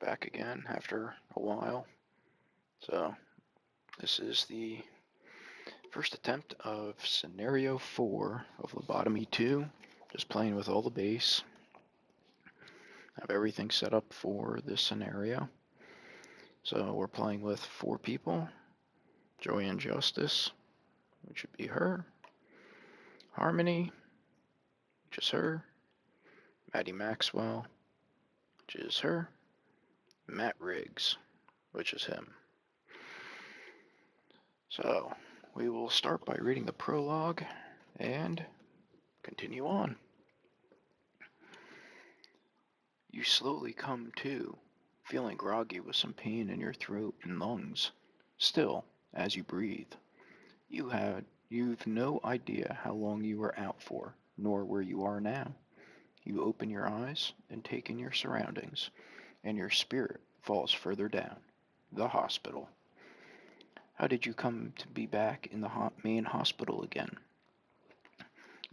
back again after a while. So, this is the first attempt of Scenario 4 of Lobotomy 2. Just playing with all the base. Have everything set up for this scenario. So, we're playing with 4 people. Joanne Justice, which would be her. Harmony, which is her. Maddie Maxwell, which is her. Matt Riggs, which is him. So, we will start by reading the prologue and continue on. You slowly come to, feeling groggy with some pain in your throat and lungs. Still, as you breathe, you've no idea how long you were out for, nor where you are now. You open your eyes and take in your surroundings, and your spirit falls further down. The hospital. How did you come to be back in the main hospital again?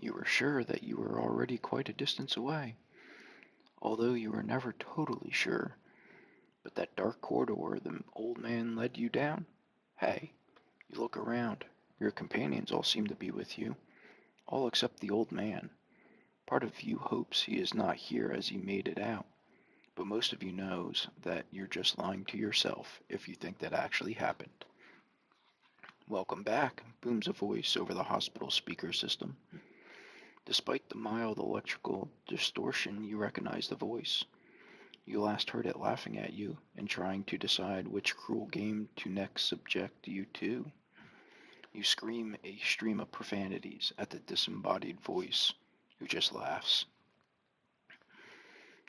You were sure that you were already quite a distance away, although you were never totally sure. But that dark corridor the old man led you down? Hey, you look around. Your companions all seem to be with you, all except the old man. Part of you hopes he is not here as he made it out, but most of you knows that you're just lying to yourself if you think that actually happened. Welcome back, booms a voice over the hospital speaker system. Despite the mild electrical distortion, you recognize the voice. You last heard it laughing at you and trying to decide which cruel game to next subject you to. You scream a stream of profanities at the disembodied voice, who just laughs.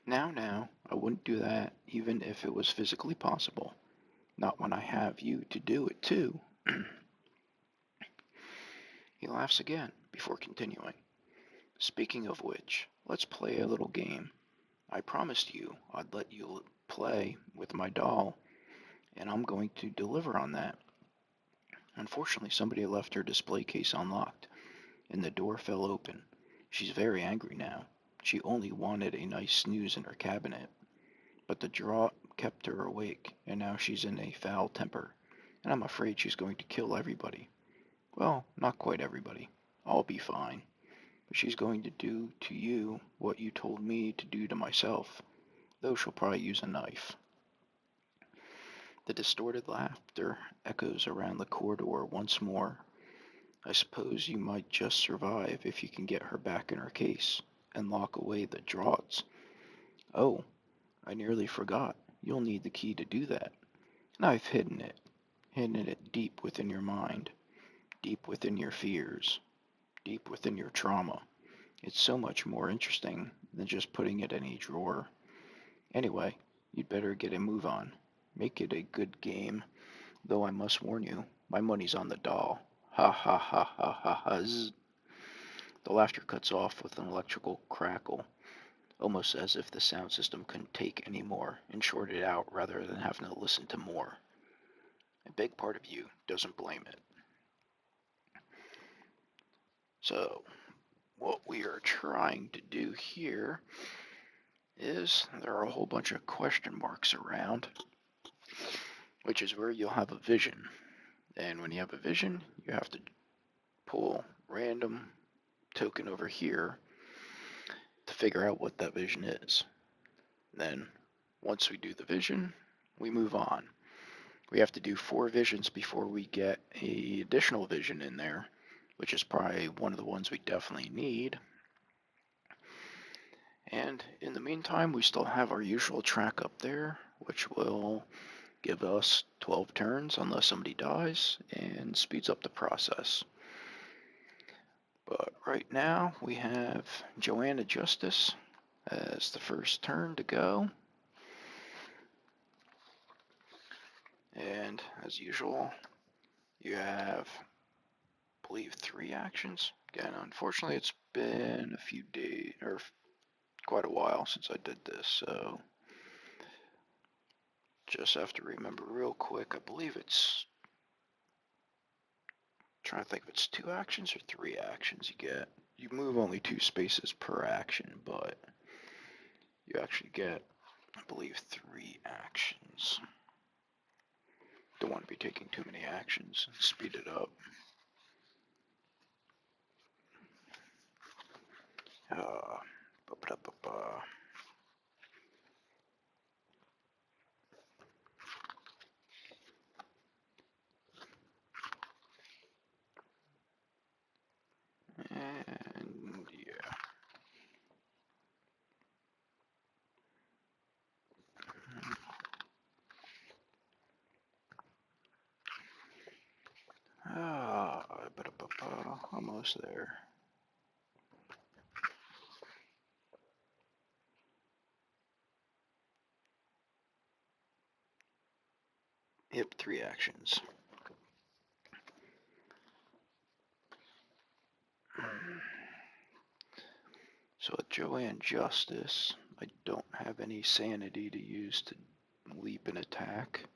Now, I wouldn't do that even if it was physically possible. Not when I have you to do it too. He laughs again before continuing. Speaking of which, let's play a little game. I promised you I'd let you play with my doll, and I'm going to deliver on that. Unfortunately, somebody left her display case unlocked, and the door fell open. She's very angry now. She only wanted a nice snooze in her cabinet, but the draught kept her awake, and now she's in a foul temper, and I'm afraid she's going to kill everybody. Well, not quite everybody. I'll be fine. But she's going to do to you what you told me to do to myself, though she'll probably use a knife. The distorted laughter echoes around the corridor once more. I suppose you might just survive if you can get her back in her case and lock away the draughts. Oh, I nearly forgot. You'll need the key to do that. And I've hidden it deep within your mind, deep within your fears, deep within your trauma. It's so much more interesting than just putting it in a drawer. Anyway, you'd better get a move on. Make it a good game, though I must warn you, my money's on the doll. Ha ha ha ha ha ha zzz. The laughter cuts off with an electrical crackle, almost as if the sound system couldn't take any more and shorted out rather than having to listen to more. A big part of you doesn't blame it. So, what we are trying to do here is there are a whole bunch of question marks around, which is where you'll have a vision. And when you have a vision, you have to pull random token over here to figure out what that vision is. Then, once we do the vision, we move on. We have to do 4 visions before we get an additional vision in there, which is probably one of the ones we definitely need. And in the meantime, we still have our usual track up there, which will give us 12 turns unless somebody dies, and speeds up the process. But right now, we have Joanna Justice as the first turn to go. And as usual, you have, I believe, 3 actions. Again, unfortunately, it's been a few days, or quite a while since I did this, so just have to remember real quick. I believe it's, trying to think if it's 2 actions or 3 actions you get. You move only 2 spaces per action, but you actually get I believe 3 actions. Don't want to be taking too many actions. Speed it up. Ba-ba-da-ba-ba. And yeah. Ba-da-ba-ba. Almost there. Yep, 3 actions. So at Joanne Justice, I don't have any sanity to use to leap and attack.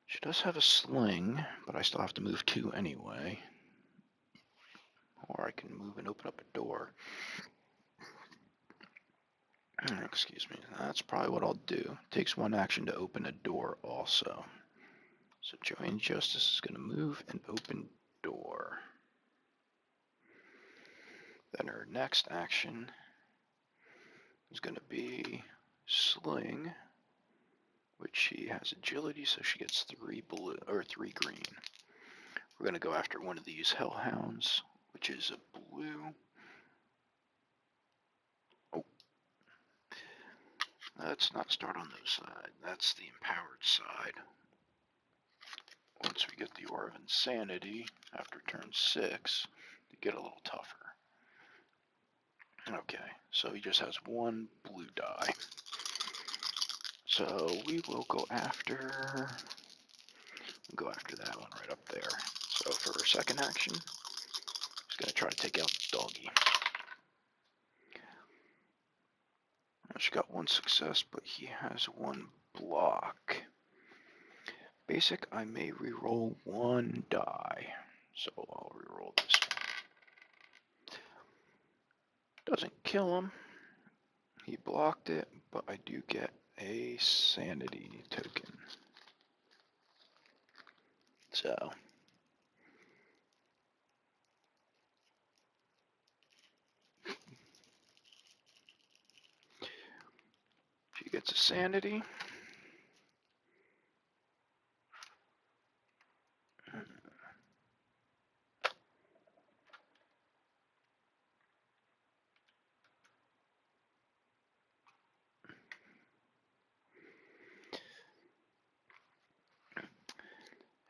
She does have a sling, but I still have to move 2 anyway. Or I can move and open up a door. Excuse me. That's probably what I'll do. It takes 1 action to open a door also. So Joanne Justice is going to move and open door. Then her next action is going to be sling, which she has agility, so she gets 3 blue or 3 green. We're going to go after one of these hellhounds, which is a blue. Oh, let's not start on those side. That's the empowered side. Once we get the Aura of Insanity after turn 6, to get a little tougher. Okay, so he just has 1 blue die. So we will go after that one right up there. So for her second action, he's going to try to take out the doggy. She got 1 success, but he has 1 block. Basic, I may reroll 1 die. So I'll reroll this one. Doesn't kill him. He blocked it, but I do get a sanity token. So she gets a sanity.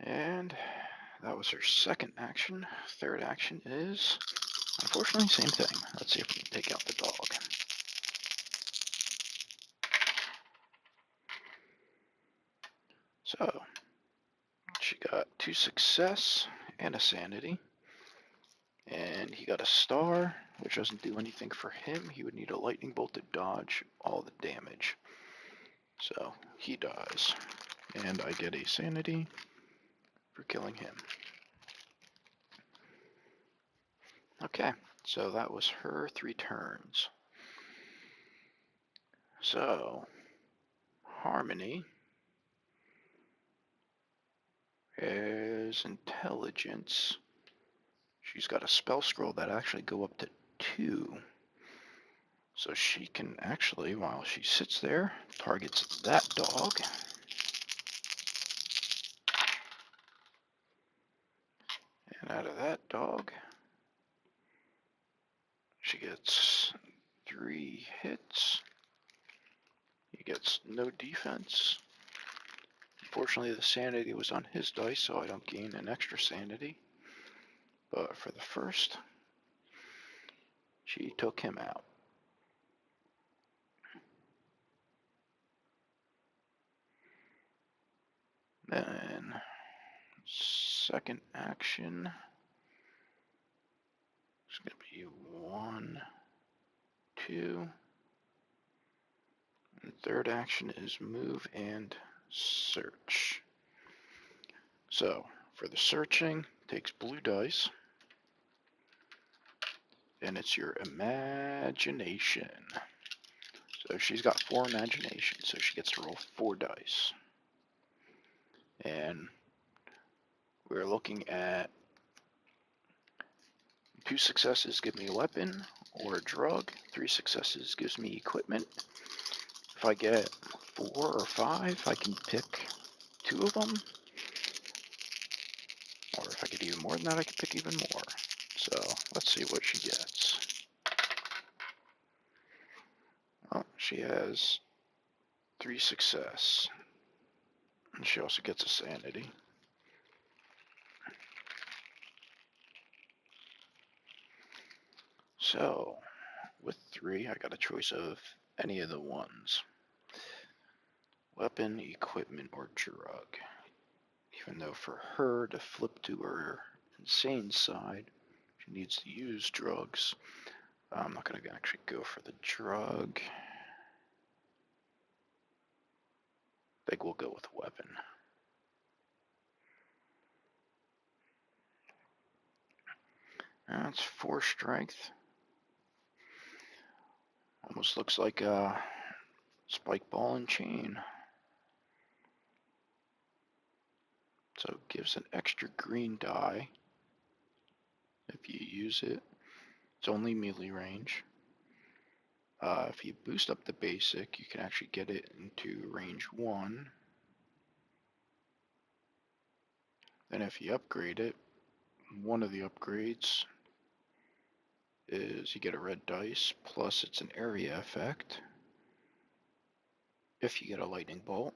And that was her second action. Third action is, unfortunately, same thing. Let's see if we can take out the dog. So, she got 2 success and a sanity. And he got a star, which doesn't do anything for him. He would need a lightning bolt to dodge all the damage. So, he dies. And I get a sanity for killing him. Okay, so that was her 3 turns. So, Harmony is intelligence. She's got a spell scroll that actually go up to 2. So she can actually, while she sits there, targets that dog. And out of that dog, she gets 3 hits. He gets no defense. Unfortunately, the sanity was on his dice, so I don't gain an extra sanity. But for the first, she took him out. Then, second action is going to be 1, 2. And third action is move and search. So, for the searching, takes blue dice. And it's your imagination. So she's got 4 imagination, so she gets to roll 4 dice. And we're looking at 2 successes give me a weapon or a drug. 3 successes gives me equipment. If I get 4 or 5, I can pick 2 of them. Or if I get even more than that, I can pick even more. So let's see what she gets. Oh, she has 3 success. And she also gets a sanity. So, with 3, I got a choice of any of the ones. Weapon, equipment, or drug. Even though for her to flip to her insane side, she needs to use drugs. I'm not going to actually go for the drug. I think we'll go with weapon. That's 4 strength. Almost looks like a spike ball and chain. So it gives an extra green die if you use it. It's only melee range. If you boost up the basic, you can actually get it into range 1. Then if you upgrade it, one of the upgrades is you get a red dice, plus it's an area effect if you get a lightning bolt.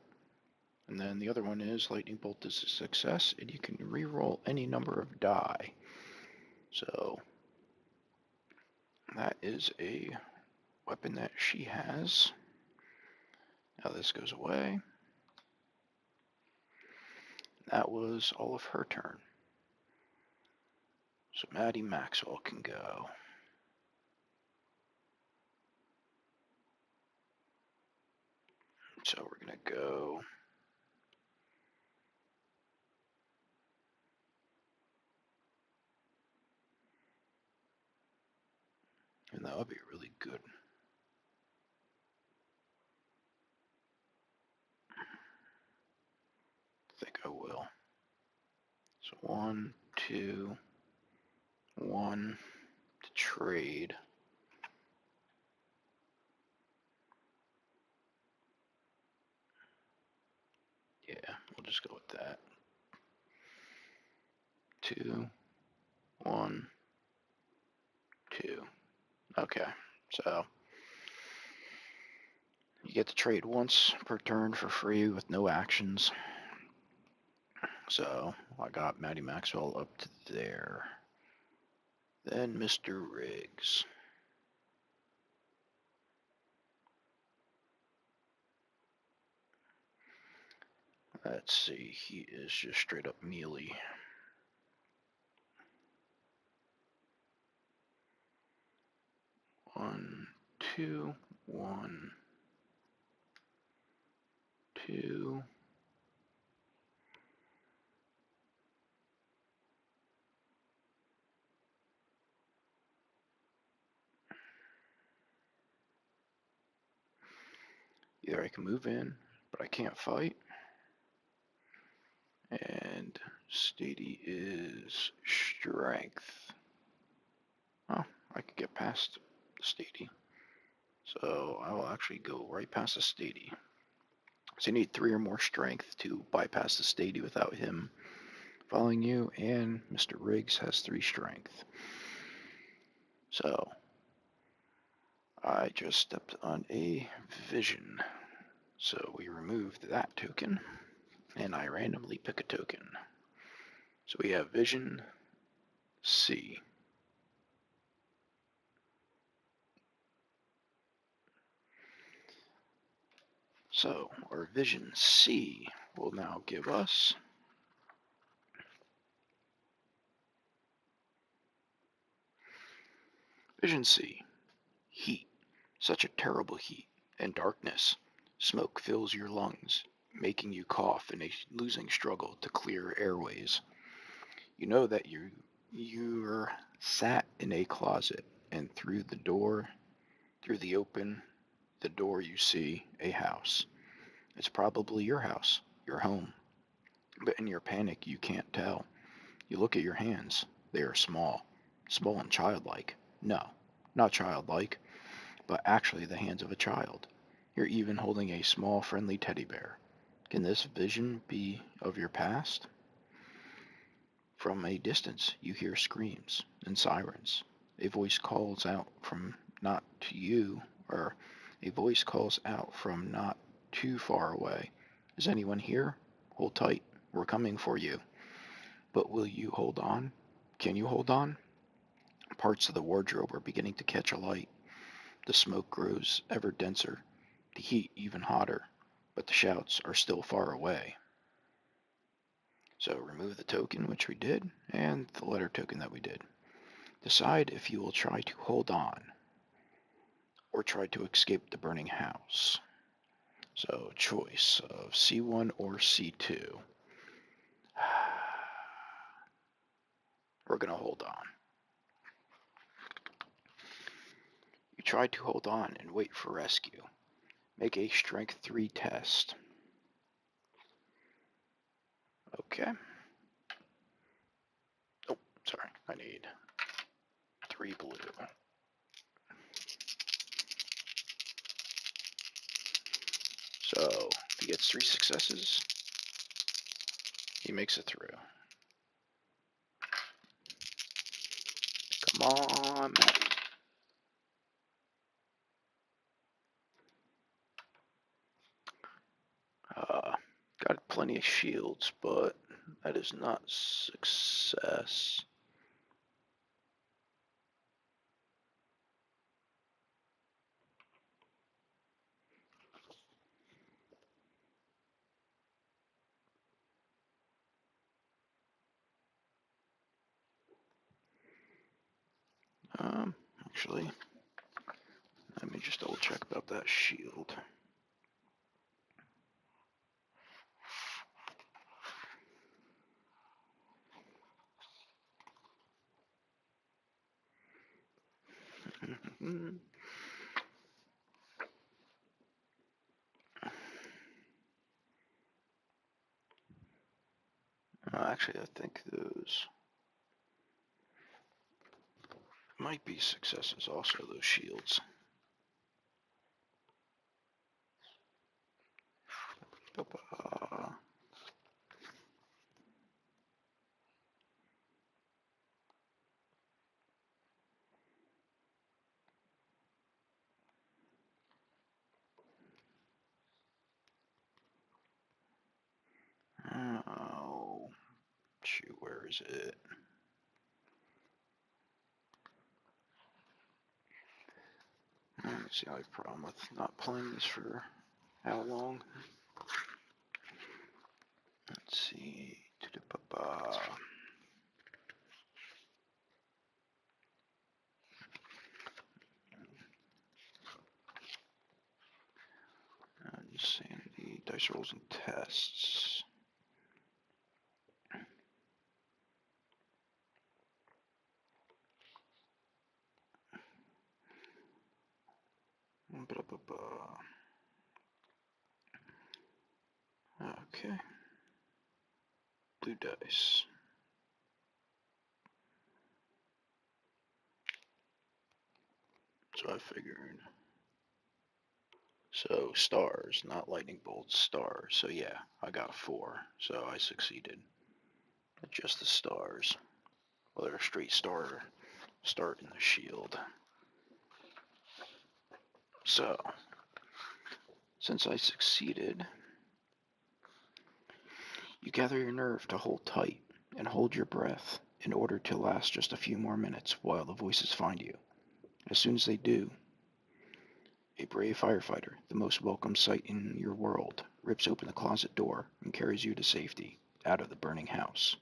And then the other one is lightning bolt is a success, and you can re-roll any number of die. So that is a weapon that she has. Now this goes away. That was all of her turn. So Maddie Maxwell can go. So we're going to go and that would be really good. I think I will. So 1, 2, 1 to trade. Yeah, we'll just go with that. 2, 1, 2. Okay, so you get to trade once per turn for free with no actions. So I got Maddie Maxwell up to there. Then Mr. Riggs. Let's see, he is just straight up melee. One, two, 1, 2. Either I can move in, but I can't fight. And Stady is strength. Oh, I could get past Stady. So I will actually go right past the Stady. So you need 3 or more strength to bypass the Stady without him following you, and Mr. Riggs has 3 strength. So I just stepped on a vision. So we removed that token, and I randomly pick a token. So we have Vision C. So our Vision C will now give us Vision C. Heat. Such a terrible heat and darkness. Smoke fills your lungs, making you cough in a losing struggle to clear airways. You know that you're sat in a closet, and through the the door you see a house. It's probably your house, your home. But in your panic, you can't tell. You look at your hands. They are small. Small and childlike. No, not childlike, but actually the hands of a child. You're even holding a small, friendly teddy bear. Can this vision be of your past? From a distance, you hear screams and sirens. A voice calls out from not to you, or a voice calls out from not too far away. Is anyone here? Hold tight. We're coming for you. But will you hold on? Can you hold on? Parts of the wardrobe are beginning to catch alight. The smoke grows ever denser, the heat even hotter, but the shouts are still far away. So remove the token, which we did, and the letter token that we did. Decide if you will try to hold on or try to escape the burning house. So choice of C1 or C2. We're going to hold on. You try to hold on and wait for rescue. Make a strength 3 test. Okay. Oh, sorry. I need 3 blue. So, if he gets 3 successes, he makes it through. Come on, Maddie. Got plenty of shields, but that is not success. Actually, let me just double check about that shield. Actually, I think those might be successes also, those shields. Oh, shoot, where is it? See, I have a problem with not playing this for how long? Let's see. Insanity, dice rolls and tests. Okay. Blue dice. So I figured. So stars, not lightning bolts, stars. So yeah, I got 4. So I succeeded. Just the stars. Well, they're a straight star start in the shield. So, since I succeeded, you gather your nerve to hold tight and hold your breath in order to last just a few more minutes while the voices find you. As soon as they do, a brave firefighter, the most welcome sight in your world, rips open the closet door and carries you to safety out of the burning house.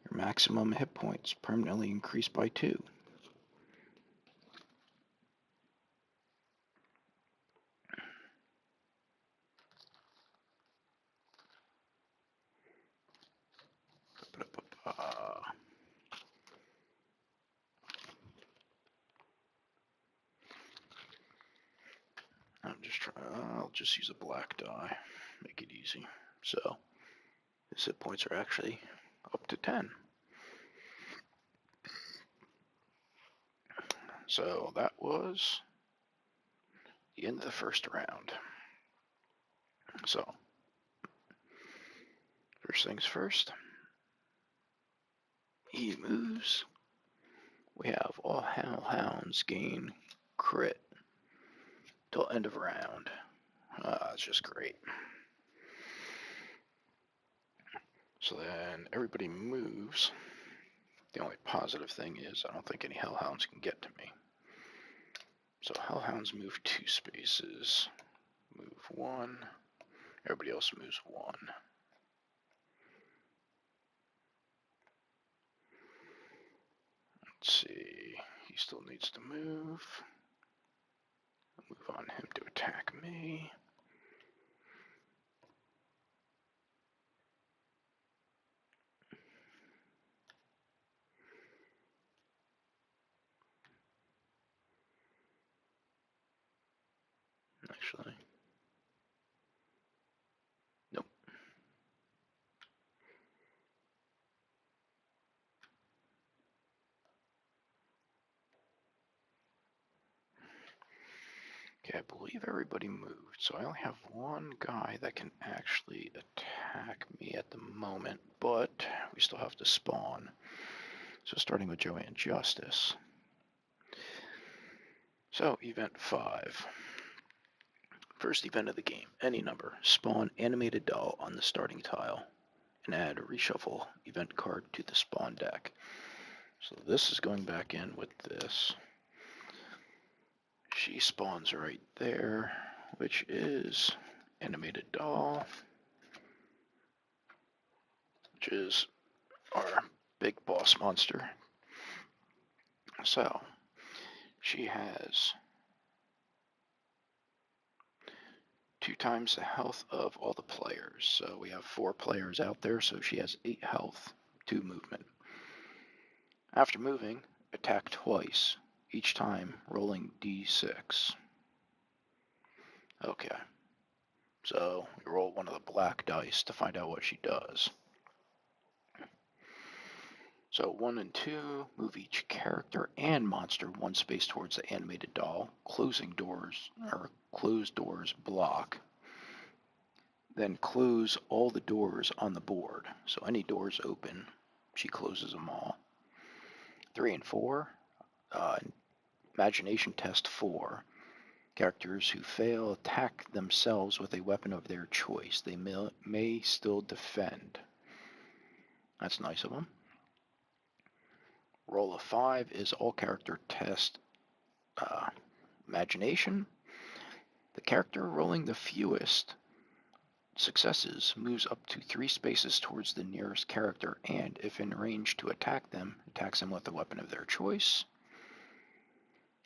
Your maximum hit points permanently increased by 2. I'll just use a black die, make it easy. So his hit points are actually up to 10. So that was the end of the first round. So, first things first, he moves. We have all hellhounds gain crit till end of round. That's just great. So then everybody moves. The only positive thing is I don't think any hellhounds can get to me. So hellhounds move 2 spaces. Move 1. Everybody else moves 1. Let's see. He still needs to move. I'll move on him to attack me. Actually, nope. Okay, I believe everybody moved, so I only have one guy that can actually attack me at the moment, but we still have to spawn. So starting with Joanne Justice. So, event 5. First event of the game, any number. Spawn animated doll on the starting tile and add a reshuffle event card to the spawn deck. So this is going back in with this. She spawns right there, which is animated doll, which is our big boss monster. So she has 2 times the health of all the players. So we have 4 players out there, so she has 8 health, 2 movement. After moving, attack twice, each time rolling d6. Okay, so we roll one of the black dice to find out what she does. So 1 and 2, move each character and monster 1 space towards the animated doll. Closed doors block. Then close all the doors on the board. So any doors open, she closes them all. 3 and 4, imagination test 4. Characters who fail attack themselves with a weapon of their choice. They may still defend. That's nice of them. Roll of 5 is all character test imagination. The character rolling the fewest successes moves up to 3 spaces towards the nearest character, and if in range to attack them, attacks them with a weapon of their choice.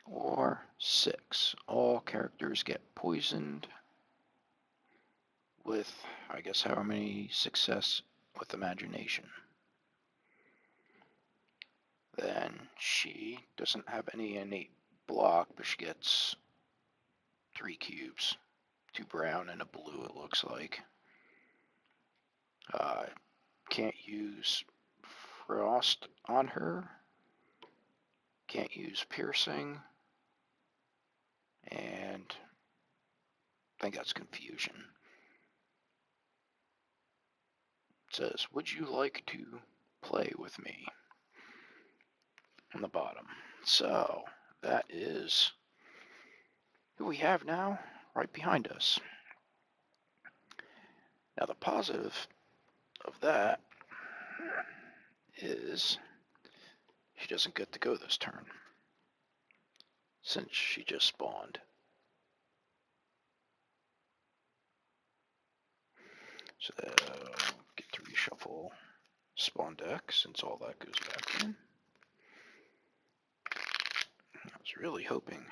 Or 6, all characters get poisoned with, I guess, however many success with imagination. Then she doesn't have any innate block, but she gets 3 cubes. 2 brown and a blue, it looks like. Can't use frost on her. Can't use piercing. And I think that's confusion. It says, would you like to play with me? On the bottom. So that is who we have now right behind us. Now the positive of that is she doesn't get to go this turn since she just spawned. So get to reshuffle spawn deck since all that goes back in. I was really hoping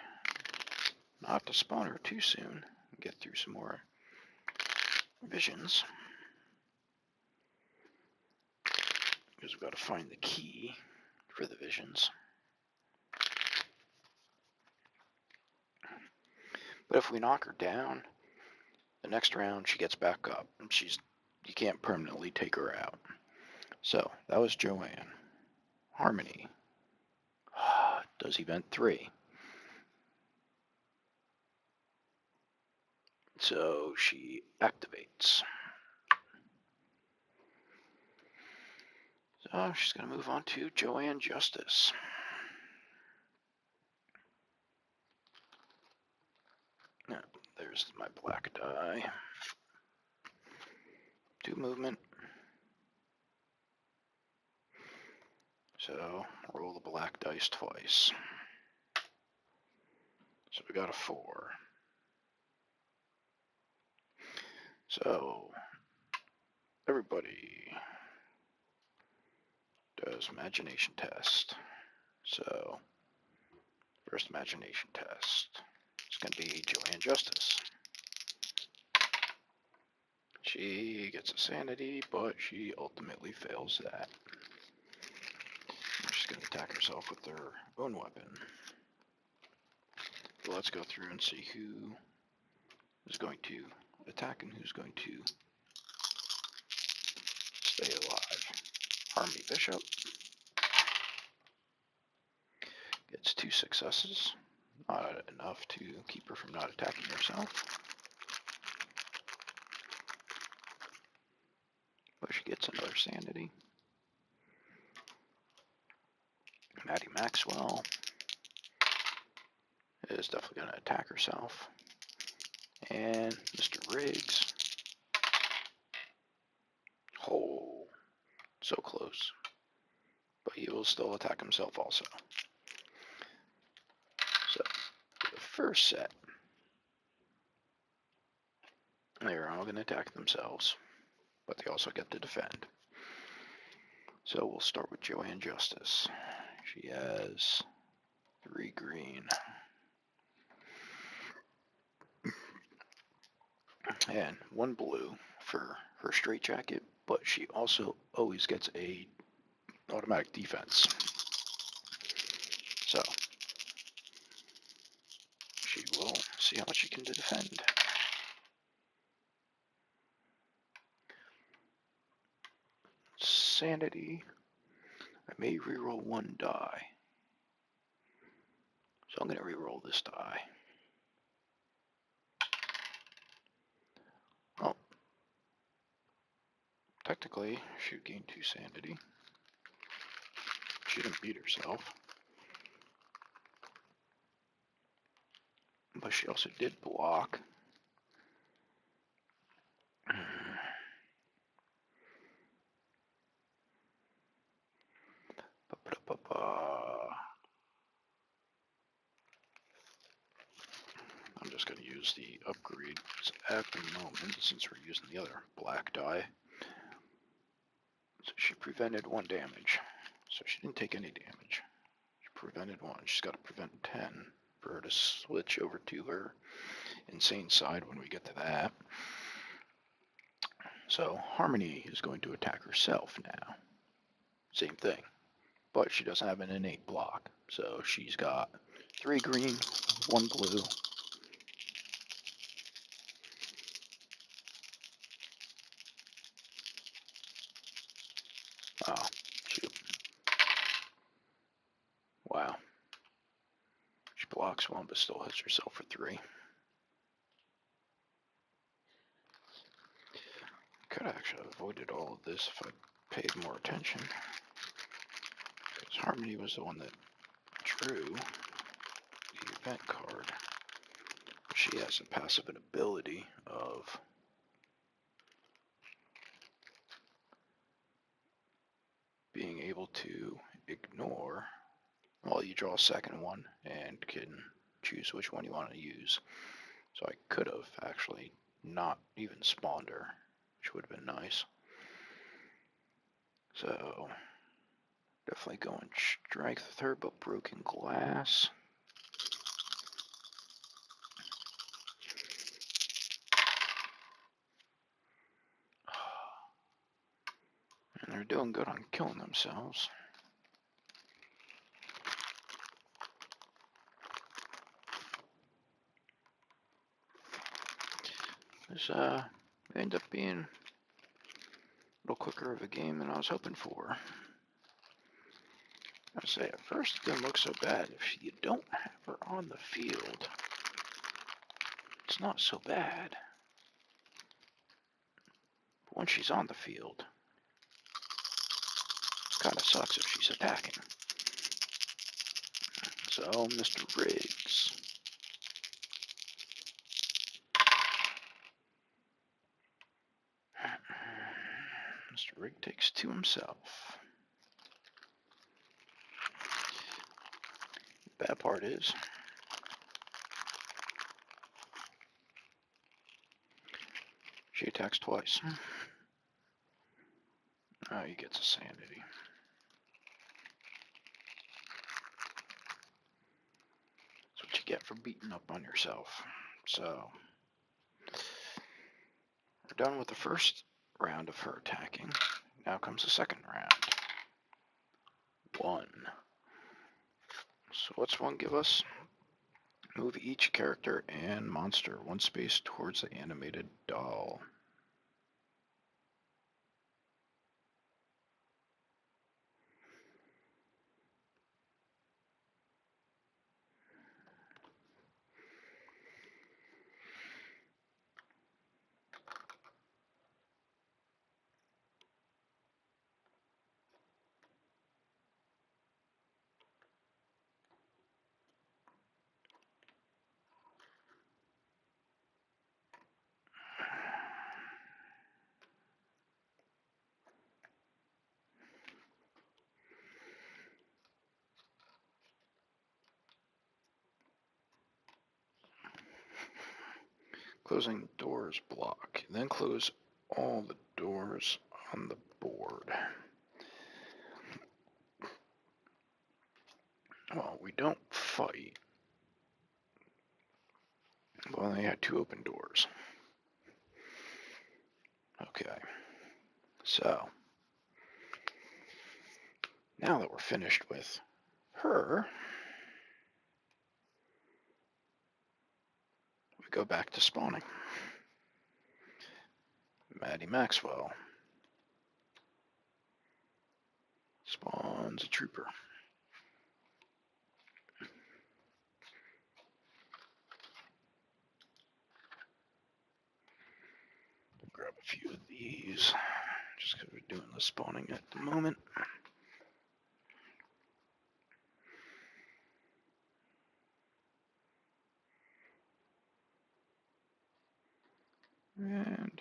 not to spawn her too soon and get through some more visions. Because we've got to find the key for the visions. But if we knock her down, the next round she gets back up. And you can't permanently take her out. So that was Joanne. Harmony does event 3. So she activates. So she's going to move on to Joanne Justice. Now, there's my black die. 2 movement. So roll the black dice twice. So we got a 4. So everybody does imagination test. So first imagination test. It's going to be Joanne Justice. She gets a sanity, but she ultimately fails that. She's going to attack herself with her own weapon. So let's go through and see who is going to attack and who's going to stay alive. Harmony Bishop gets 2 successes. Not enough to keep her from not attacking herself. But she gets another sanity. Maddie Maxwell is definitely going to attack herself. And Mr. Riggs. Oh, so close. But he will still attack himself also. So, the first set, they're all going to attack themselves, but they also get to defend. So we'll start with Joanne Justice. She has 3 green. And 1 blue for her straitjacket, but she also always gets a automatic defense. So she will see how much she can defend. Sanity. I may reroll 1 die. So I'm going to reroll this die. Well, technically, she would gain 2 sanity. She didn't beat herself. But she also did block. I'm just going to use the upgrade at the moment since we're using the other black die. So she prevented 1 damage. So she didn't take any damage. She prevented 1. She's got to prevent 10 for her to switch over to her insane side when we get to that. So Harmony is going to attack herself now. Same thing. But she doesn't have an innate block. So she's got 3 green, 1 blue. Oh, shoot. Wow. She blocks 1 but still hits herself for 3. Could actually have avoided all of this if I paid more attention. Because Harmony was the one that drew the event card. She has a passive ability of being able to ignore, well, you draw a second one and can choose which one you want to use. So I could have actually not even spawned her, which would have been nice. So definitely going strength with her, but broken glass. And they're doing good on killing themselves. This ended up being a little quicker of a game than I was hoping for. I say at first it didn't look so bad. If you don't have her on the field, it's not so bad. But when she's on the field, it kind of sucks if she's attacking. So, Mr. Riggs. Mr. Riggs takes to himself. The bad part is, she attacks twice. Oh, he gets a sanity. That's what you get for beating up on yourself. So, we're done with the first round of her attacking. Now comes the second round. 1. So what's 1 give us? Move each character and monster 1 space towards the animated doll. Closing doors block. Then close all the doors on the board. Well, we don't fight. Well, they had 2 open doors. Okay. So, now that we're finished with her, we go back to spawning. Maddie Maxwell spawns a trooper. Grab a few of these, just because we're doing the spawning at the moment. And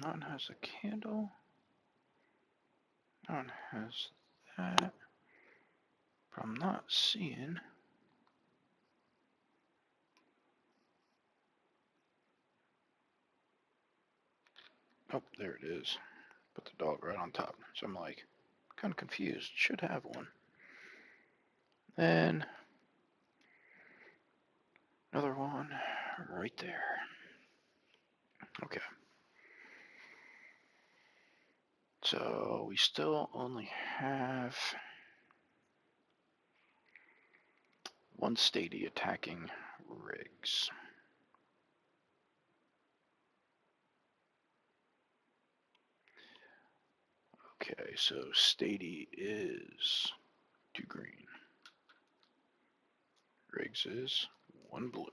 none has a candle. None has that. But I'm not seeing. Oh, there it is. Put the dog right on top. So I'm like, kind of confused. Should have one. Then another one right there. Okay. So we still only have 1 Stady attacking Riggs. Okay, so Stady is 2 green. Riggs is 1 blue.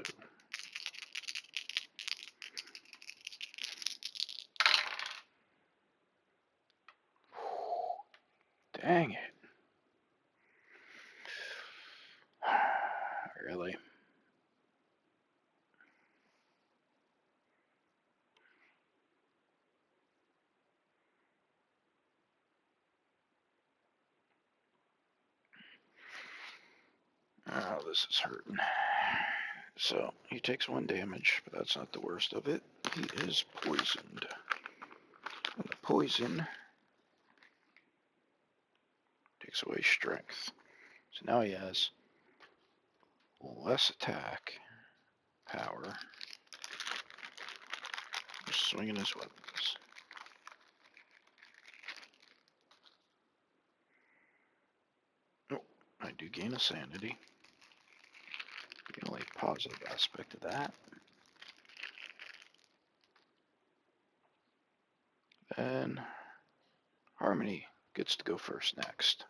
Dang it. Really? Oh, this is hurting. So, he takes 1 damage, but that's not the worst of it. He is poisoned. And the poison takes away strength. So now he has less attack power. Just swinging his weapons. Oh, I do gain a sanity. The only positive aspect of that. Then Harmony gets to go first next.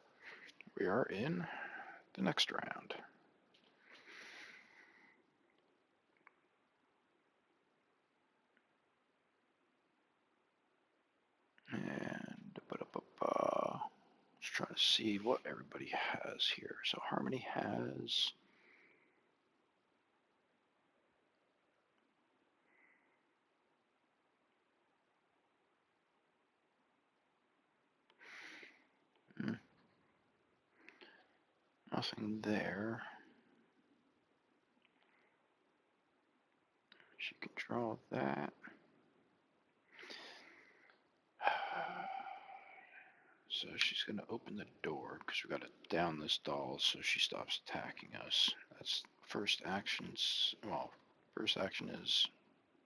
We are in the next round. And let's try to see what everybody has here. So Harmony has nothing there. She can draw that. So she's going to open the door because we got to down this doll so she stops attacking us. That's first actions. Well, first action is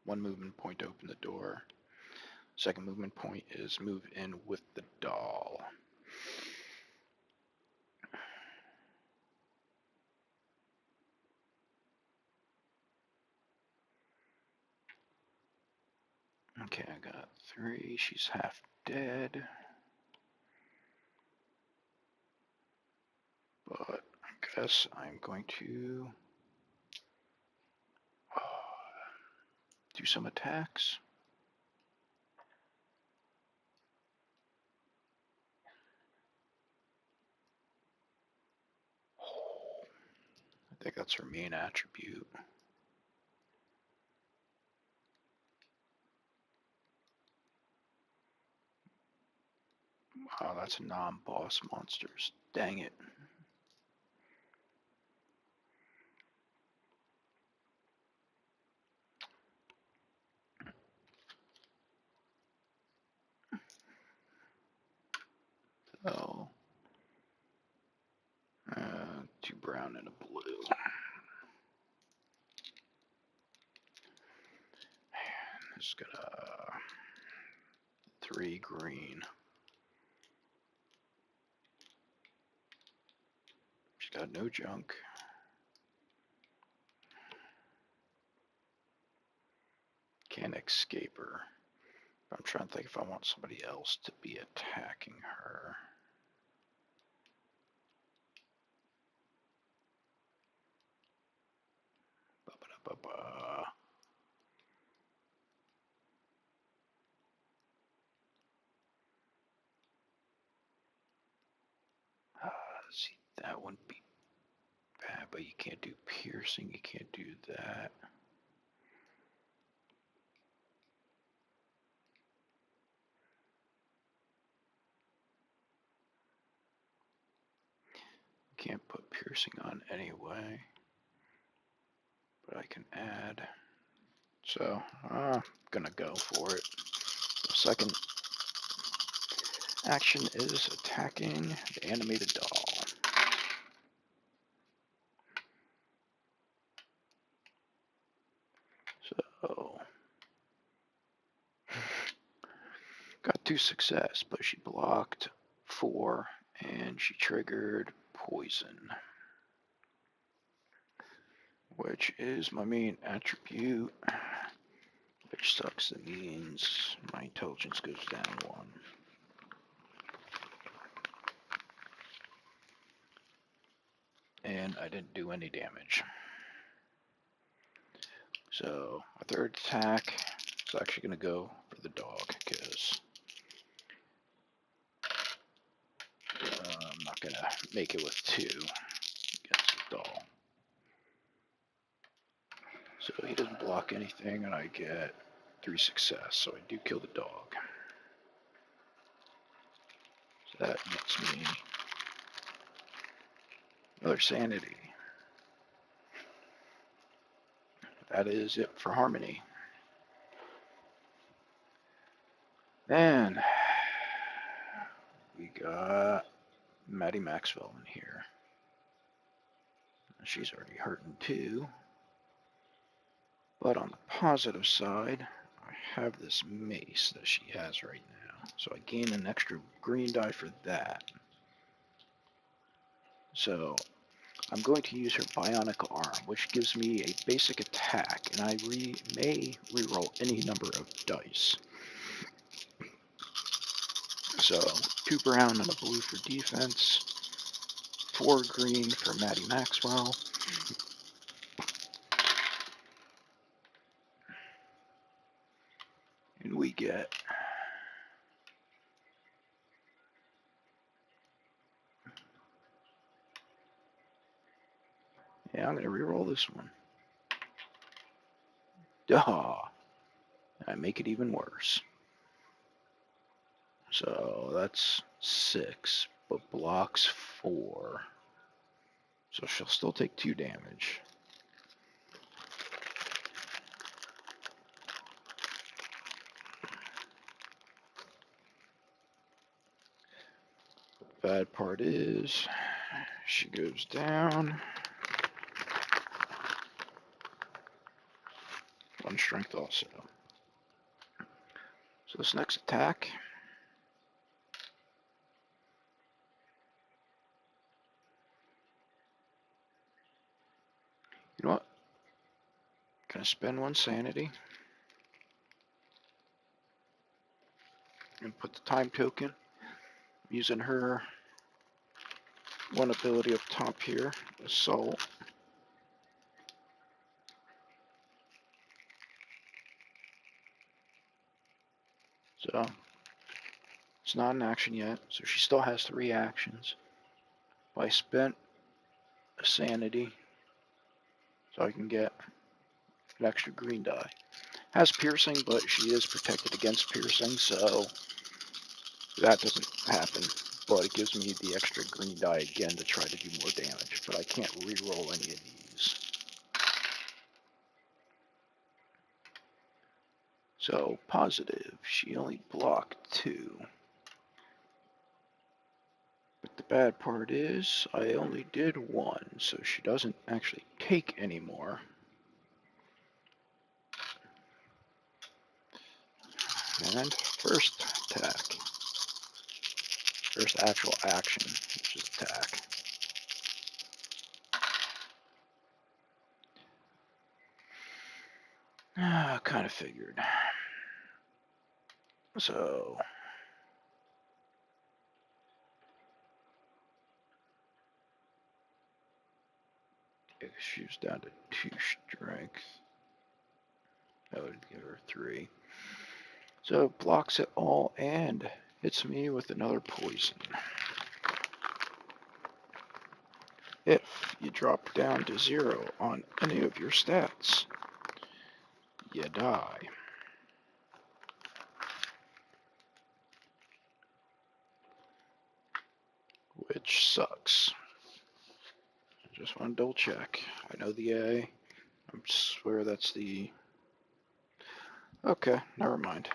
one movement point to open the door. Second movement point is move in with the doll. Okay, I got 3. She's half dead. But I guess I'm going to do some attacks. I think that's her main attribute. Wow, that's non-boss monsters. Dang it. Oh. 2 brown and a blue. It's got 3 green. She's got no junk. Can't escape her. I'm trying to think if I want somebody else to be attacking her. See, that wouldn't be bad, but you can't do piercing, you can't do that. Can't put piercing on anyway, but I can add. So I'm gonna go for it. The second action is attacking the animated doll. So got 2 success, but she blocked 4 and she triggered poison, which is my main attribute, which sucks. It means my intelligence goes down 1. And I didn't do any damage. So my third attack is actually going to go for the dog because I'm not going to make it with 2 against the doll. So he doesn't block anything and I get 3 success, so I do kill the dog. So that gets me another sanity. That is it for Harmony. And we got Maddie Maxwell in here. She's already hurting too. But on the positive side, I have this mace that she has right now. So I gain an extra green die for that. So I'm going to use her bionic arm, which gives me a basic attack, and I may reroll any number of dice. So 2 brown and a blue for defense, 4 green for Maddie Maxwell, and we get I'm going to reroll this one. Duh. I make it even worse. So that's 6, but blocks 4. So she'll still take 2 damage. Bad part is she goes down. 1 strength also. So this next attack, you know what? Gonna spend 1 sanity and put the time token, using her 1 ability up top here, Assault. So it's not an action yet, so she still has 3 actions. But I spent a sanity so I can get an extra green die. Has piercing, but she is protected against piercing, so that doesn't happen. But it gives me the extra green die again to try to do more damage, but I can't re-roll any of these. So positive, she only blocked 2. But the bad part is I only did 1, so she doesn't actually take any more. And first attack. First actual action, which is attack. Kind of figured. So she was down to 2 strength. That would give her 3. So it blocks it all and hits me with another poison. If you drop down to 0 on any of your stats, you die. Which sucks. I just want to double check. I know the A. I swear that's the... Okay, never mind.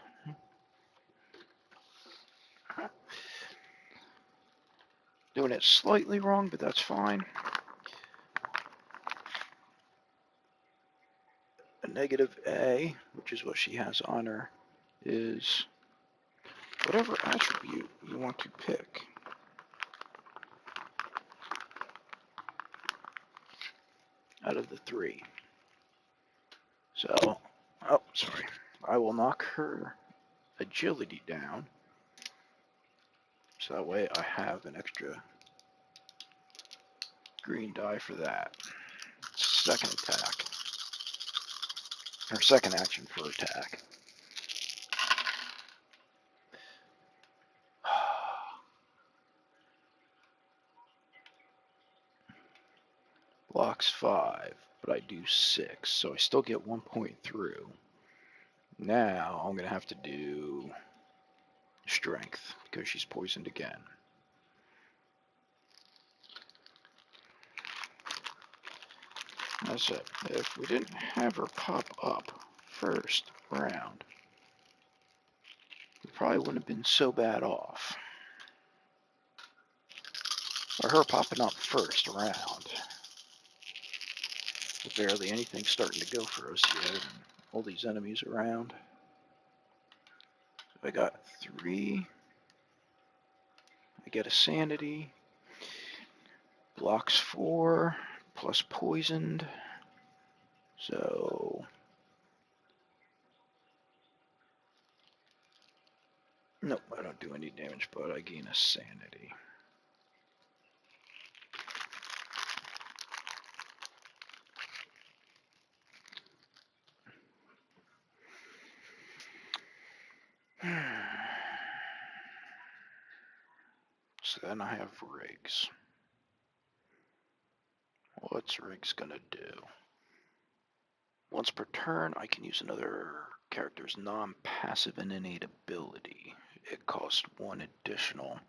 Doing it slightly wrong, but that's fine. A negative A, which is what she has on her, is whatever attribute you want to pick. Out of the 3. So, oh, sorry. I will knock her agility down. So that way I have an extra green die for that. Second attack. Or second action for attack. Blocks 5, but I do 6, so I still get 1 point through. Now I'm going to have to do strength, because she's poisoned again. That's it. If we didn't have her pop up first round, we probably wouldn't have been so bad off. Or her popping up first round. With barely anything starting to go for us yet. And all these enemies around. So I got 3. I get a sanity. Blocks 4. Plus poisoned. So... nope, I don't do any damage, but I gain a sanity. So then I have Riggs. What's Riggs gonna do? Once per turn, I can use another character's non-passive and innate ability. It costs 1 additional.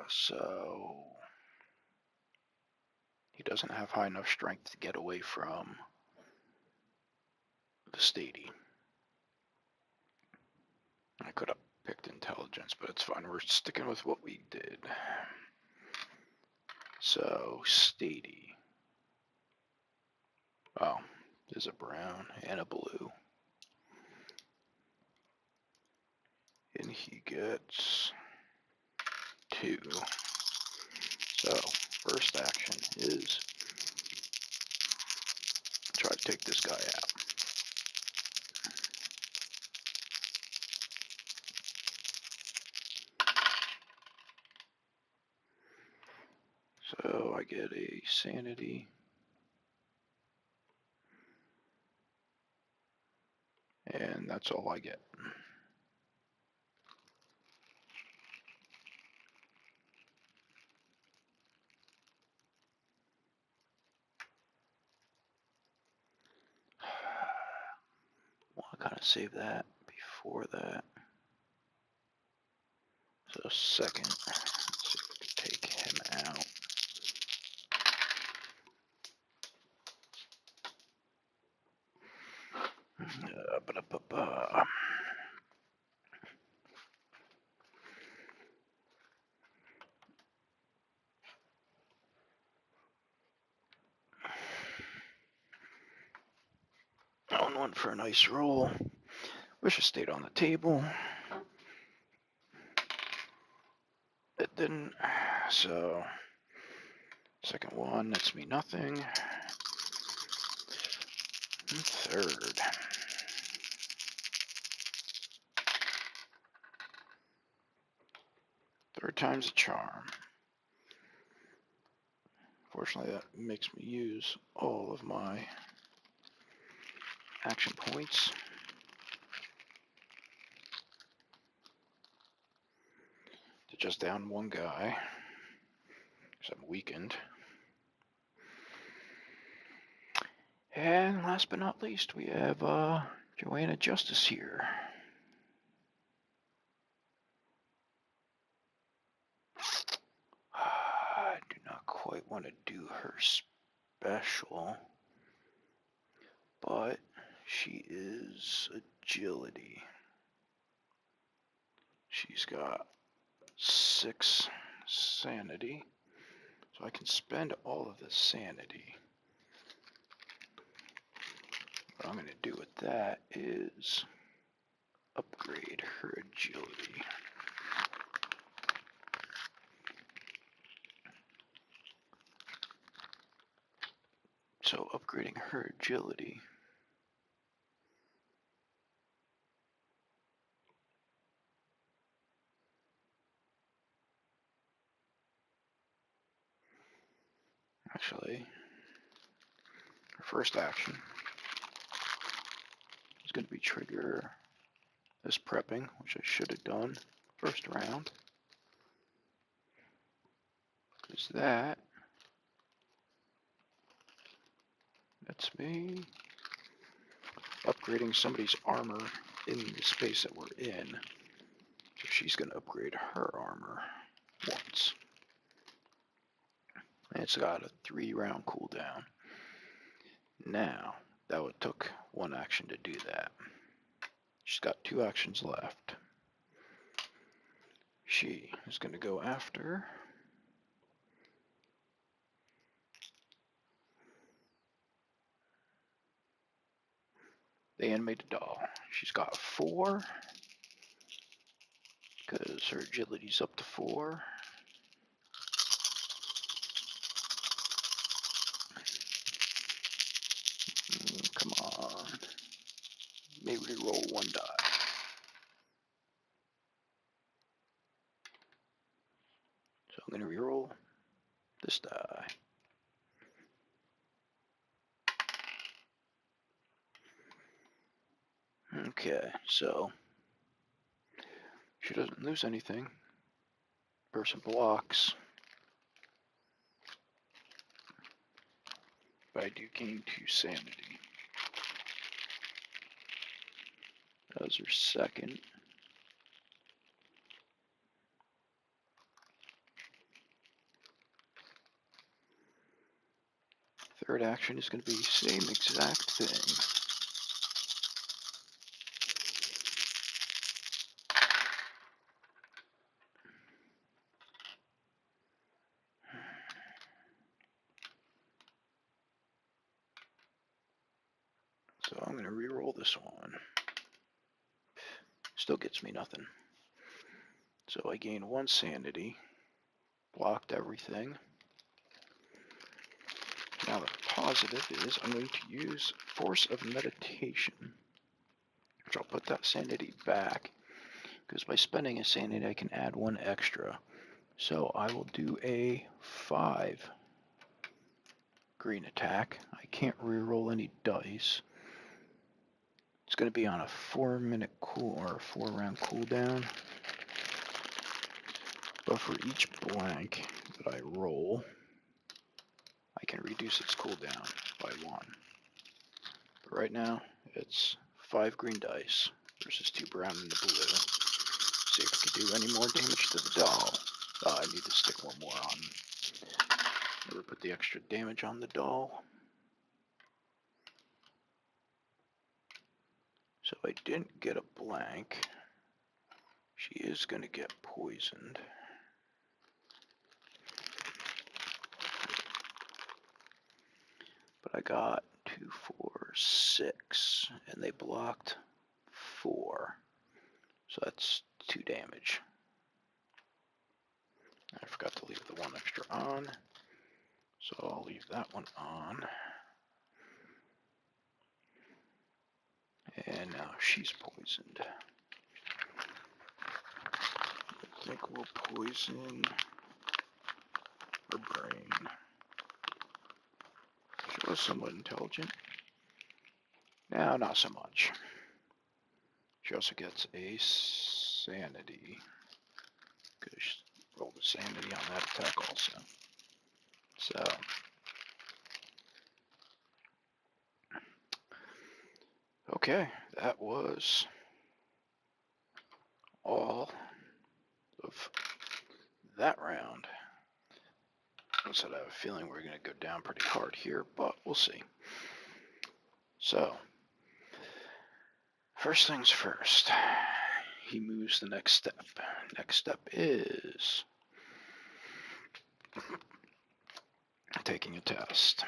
So he doesn't have high enough strength to get away from the Stady. I could have picked intelligence, but it's fine. We're sticking with what we did. So Stady. Oh, there's a brown and a blue. And he gets 2. So, first action is try to take this guy out. So, I get a sanity. And that's all I get. Well, I kind of save that before that. So second, let's see if we can take him out. On one for a nice roll. Wish it stayed on the table. It didn't. So second one nets me nothing. And third. Third time's a charm. Fortunately, that makes me use all of my action points. To just down one guy. Because I'm weakened. And last but not least, we have Joanna Justice here. I do not quite want to do her special, but she is agility. She's got 6 sanity, so I can spend all of the sanity. What I'm going to do with that is upgrade her agility. So upgrading her agility actually, her first action is going to be trigger this prepping, which I should have done first round. Because that's me upgrading somebody's armor in the space that we're in. Which she's going to upgrade her armor once. And it's got a 3-round cooldown. Now, that took 1 action to do that. She's got 2 actions left. She is going to go after the animated doll. She's got 4 because her agility's up to 4. Come on. Maybe roll 1 die. So I'm going to reroll this die. Okay, so she doesn't lose anything. Person blocks. But I do gain 2 sanity. That was her second. Third action is going to be the same exact thing. So I'm going to reroll this one. Still gets me nothing. So I gained 1 sanity. Blocked everything. Now the positive is I'm going to use Force of Meditation, which I'll put that sanity back, because by spending a sanity I can add 1 extra. So I will do a 5 green attack. I can't reroll any dice. It's going to be on a 4-minute cool or 4-round cooldown. But for each blank that I roll, I can reduce its cooldown by 1. But right now, it's 5 green dice versus 2 brown and a blue. See if I can do any more damage to the doll. I need to stick 1 more on. Never put the extra damage on the doll. So I didn't get a blank. She is going to get poisoned. But I got 2, 4, 6, and they blocked 4. So that's 2 damage. I forgot to leave the 1 extra on. So I'll leave that one on. And now she's poisoned. I think we'll poison her brain. She was somewhat intelligent. Now, not so much. She also gets a sanity, because she rolled a sanity on that attack also. So, okay, that was all of that round. I said I have a feeling we're going to go down pretty hard here, but we'll see. So, first things first, he moves the next step. Next step is taking a test.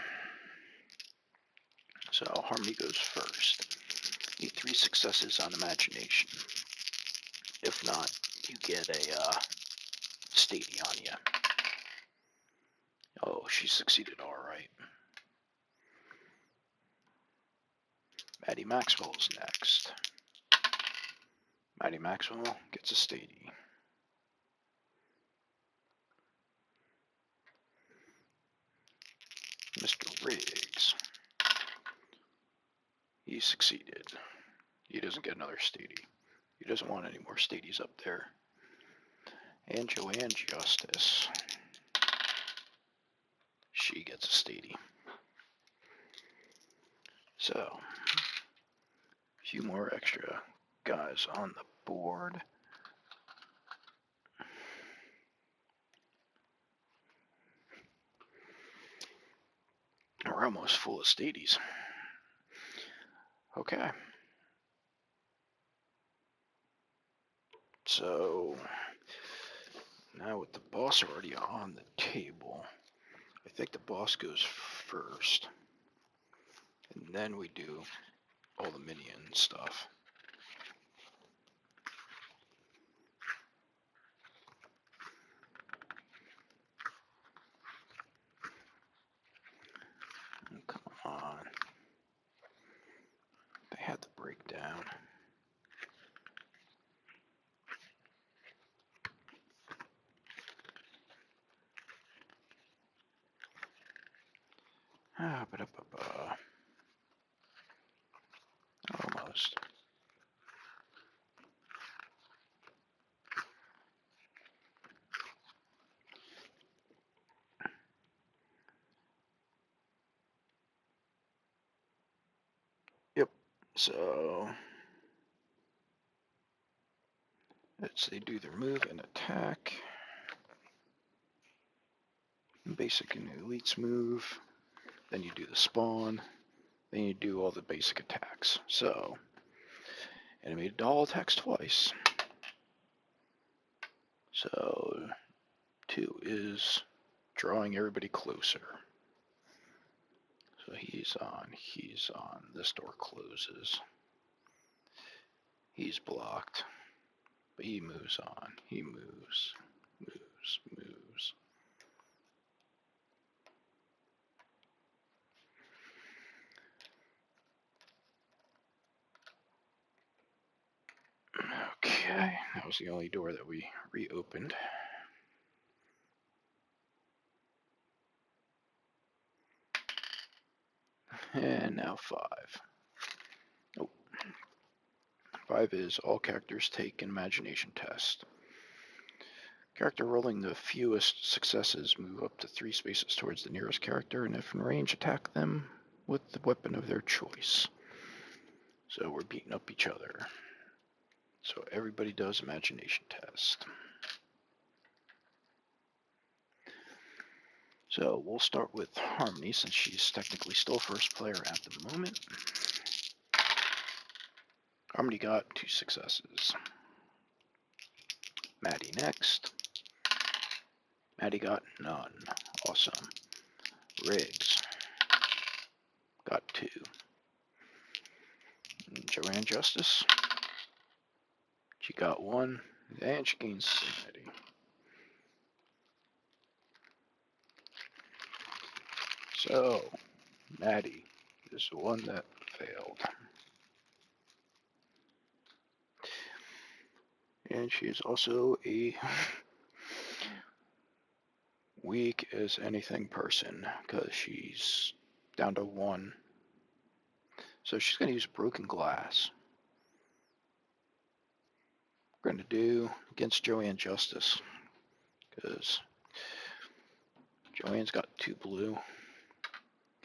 So Harmony goes first. Need 3 successes on imagination. If not, you get a statey on you. Oh, she succeeded all right. Maddie Maxwell is next. Maddie Maxwell gets a statey. Mr. Riggs. He succeeded. He doesn't get another statey. He doesn't want any more staties up there. And Joanne Justice. She gets a statey. So, a few more extra guys on the board. almost full of stadies. Okay. So, now with the boss already on the table, I think the boss goes first. And then we do all the minion stuff. Oh, come on. They had the breakdown. Almost. Yep. So they do their move and attack. Basic and elite's move. Then you do the spawn. Then you do all the basic attacks. So, animated doll attacks twice. So, 2 is drawing everybody closer. So he's on. This door closes. He's blocked. But he moves on. He moves. Okay, that was the only door that we reopened. And now 5. Oh. 5 is all characters take an imagination test. Character rolling the fewest successes move up to 3 spaces towards the nearest character, and if in range, attack them with the weapon of their choice. So we're beating up each other. So everybody does imagination test. So we'll start with Harmony, since she's technically still first player at the moment. Harmony got 2 successes. Maddie next. Maddie got none. Awesome. Riggs got 2. Joanne Justice, she got 1, and she gains sanity. So, Maddie is the one that failed. And she is also a weak as anything person, because she's down to 1. So she's going to use broken glass. We're going to do against Joanne Justice, because Joanne's got 2 blue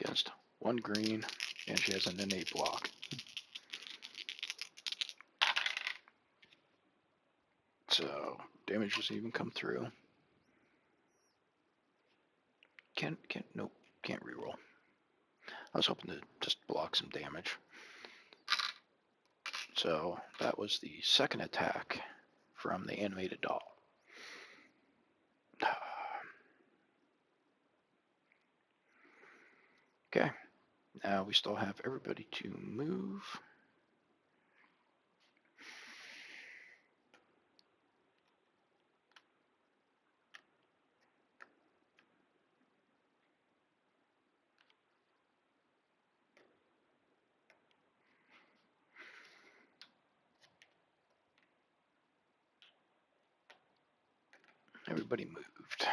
against 1 green, and she has an innate block. So damage doesn't even come through. Nope, can't reroll. I was hoping to just block some damage. So that was the second attack from the animated doll. Okay, now we still have everybody to move. Everybody moved.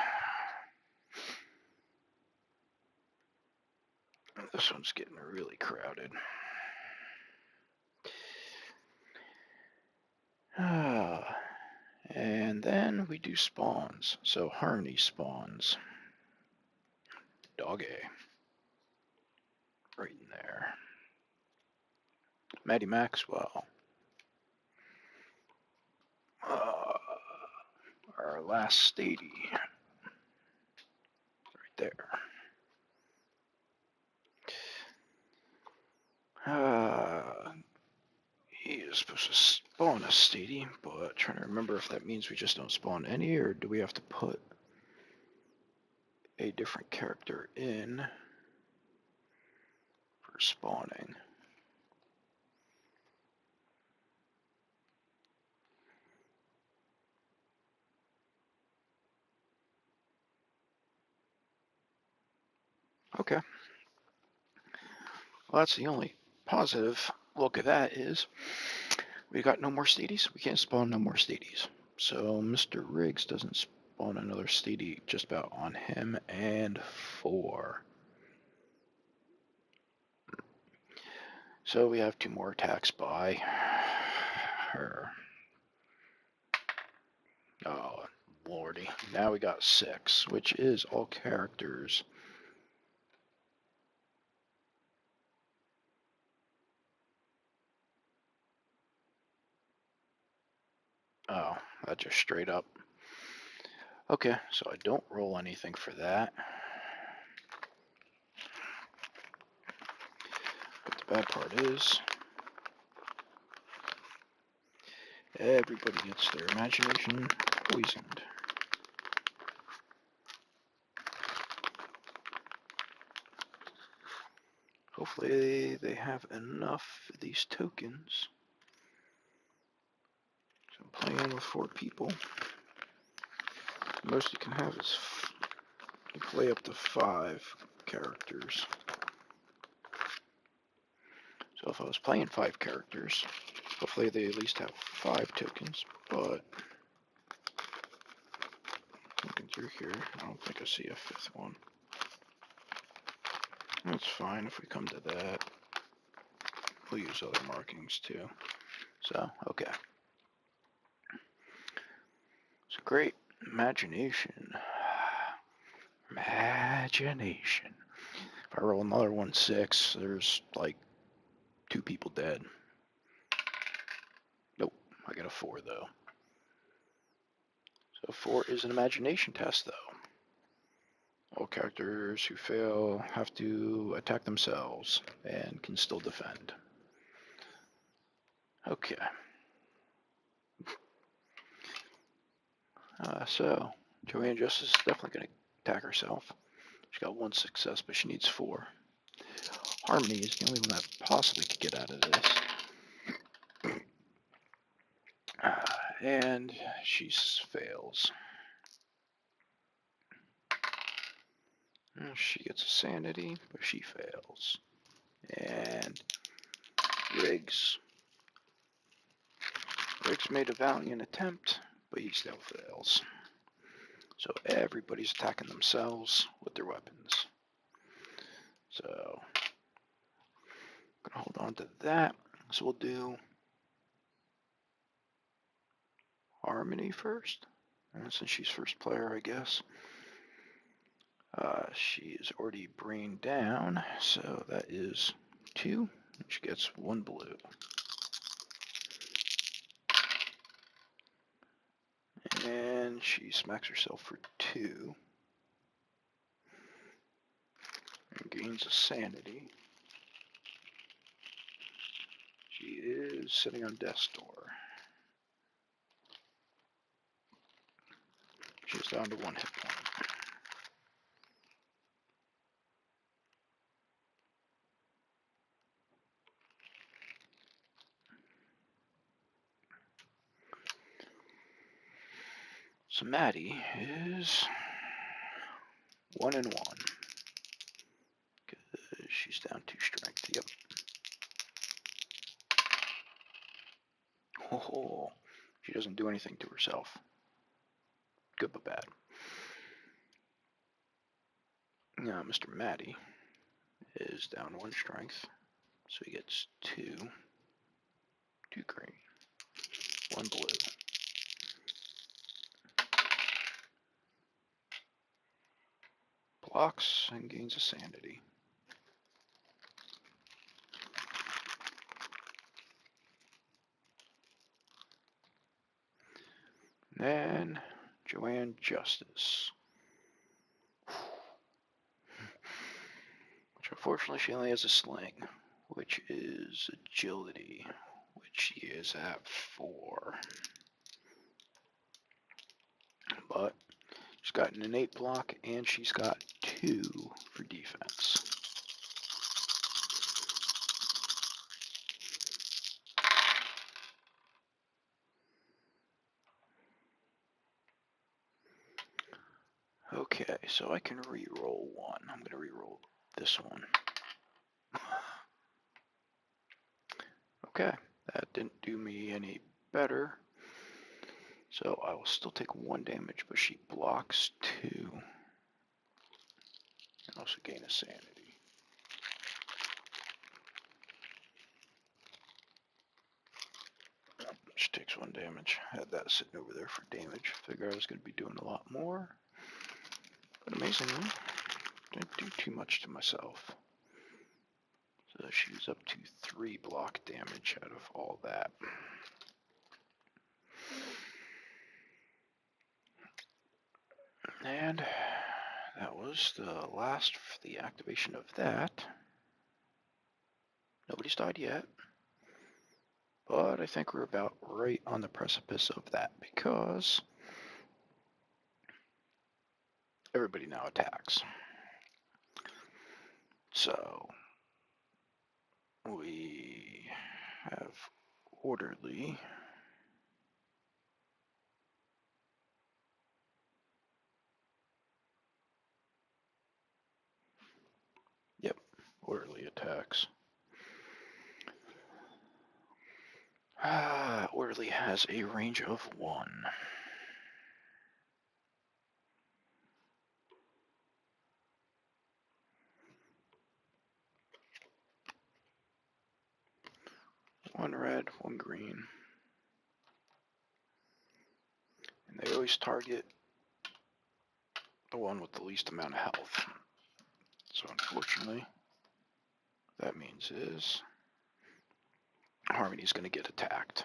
This one's getting really crowded. And then we do spawns. So Harmony spawns. Doggy. Right in there. Maddie Maxwell. Our last stady. Right there. He is supposed to spawn a steady, but trying to remember if that means we just don't spawn any, or do we have to put a different character in for spawning? Okay. Well, that's the only positive look at that is we got no more steedies. We can't spawn no more steedies. So Mr. Riggs doesn't spawn another steedy just about on him and 4. So we have 2 more attacks by her. Oh, lordy. Now we got 6, which is all characters. Oh, that just straight up. Okay, so I don't roll anything for that. But the bad part is, everybody gets their imagination poisoned. Hopefully they have enough of these tokens. So I'm playing with 4 people. The most you can have is you play up to 5 characters. So if I was playing 5 characters, hopefully they at least have 5 tokens, but looking through here, I don't think I see a 5th one. That's fine if we come to that. We'll use other markings too. So, okay. So great. Imagination. Imagination. If I roll another 1-6, there's like 2 people dead. Nope, I got a 4 though. So 4 is an imagination test though. All characters who fail have to attack themselves and can still defend. Okay. So Joanne Justice is definitely going to attack herself. She got 1 success, but she needs 4. Harmony is the only one that possibly could get out of this. And she fails. She gets a sanity, but she fails. And Riggs. Riggs made a valiant attempt, but he still fails. So everybody's attacking themselves with their weapons. So I'm gonna hold on to that. So we'll do Harmony first. And since she's first player, I guess. She is already brain down, so that is 2. She gets 1 blue. And she smacks herself for 2. And gains a sanity. She is sitting on death's door. She's down to 1 hit point. So Maddie is 1 and 1. Because she's down 2 strength. Yep. Oh, she doesn't do anything to herself. Good but bad. Now Mr. Maddie is down 1 strength. So he gets 2. 2 green. 1 blue. Blocks and gains a sanity. Then Joanne Justice. Which unfortunately she only has a sling, which is agility, which she is at 4. But she's got an innate block, and she's got 2 for defense. Okay, so I can re-roll one. I'm going to re-roll this one. Okay, that didn't do me any better. So I will still take 1 damage, but she blocks 2. And also gain a sanity. She takes 1 damage. Had that sitting over there for damage. Figured I was going to be doing a lot more. But amazingly, didn't do too much to myself. So she's up to 3 block damage out of all that. And that was the last for the activation of that. Nobody's died yet. But I think we're about right on the precipice of that because everybody now attacks. So we have orderly. Yep, orderly attacks. Orderly has a range of 1. One red, 1 green. And they always target the one with the least amount of health. So unfortunately, what that means is Harmony's going to get attacked.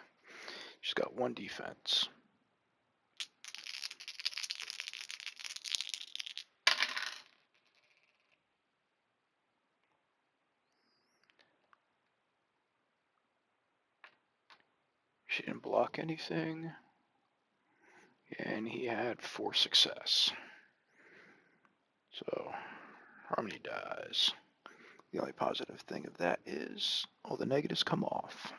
She's got 1 defense. She didn't block anything. And he had 4 success. So Harmony dies. The only positive thing of that is all the negatives come off.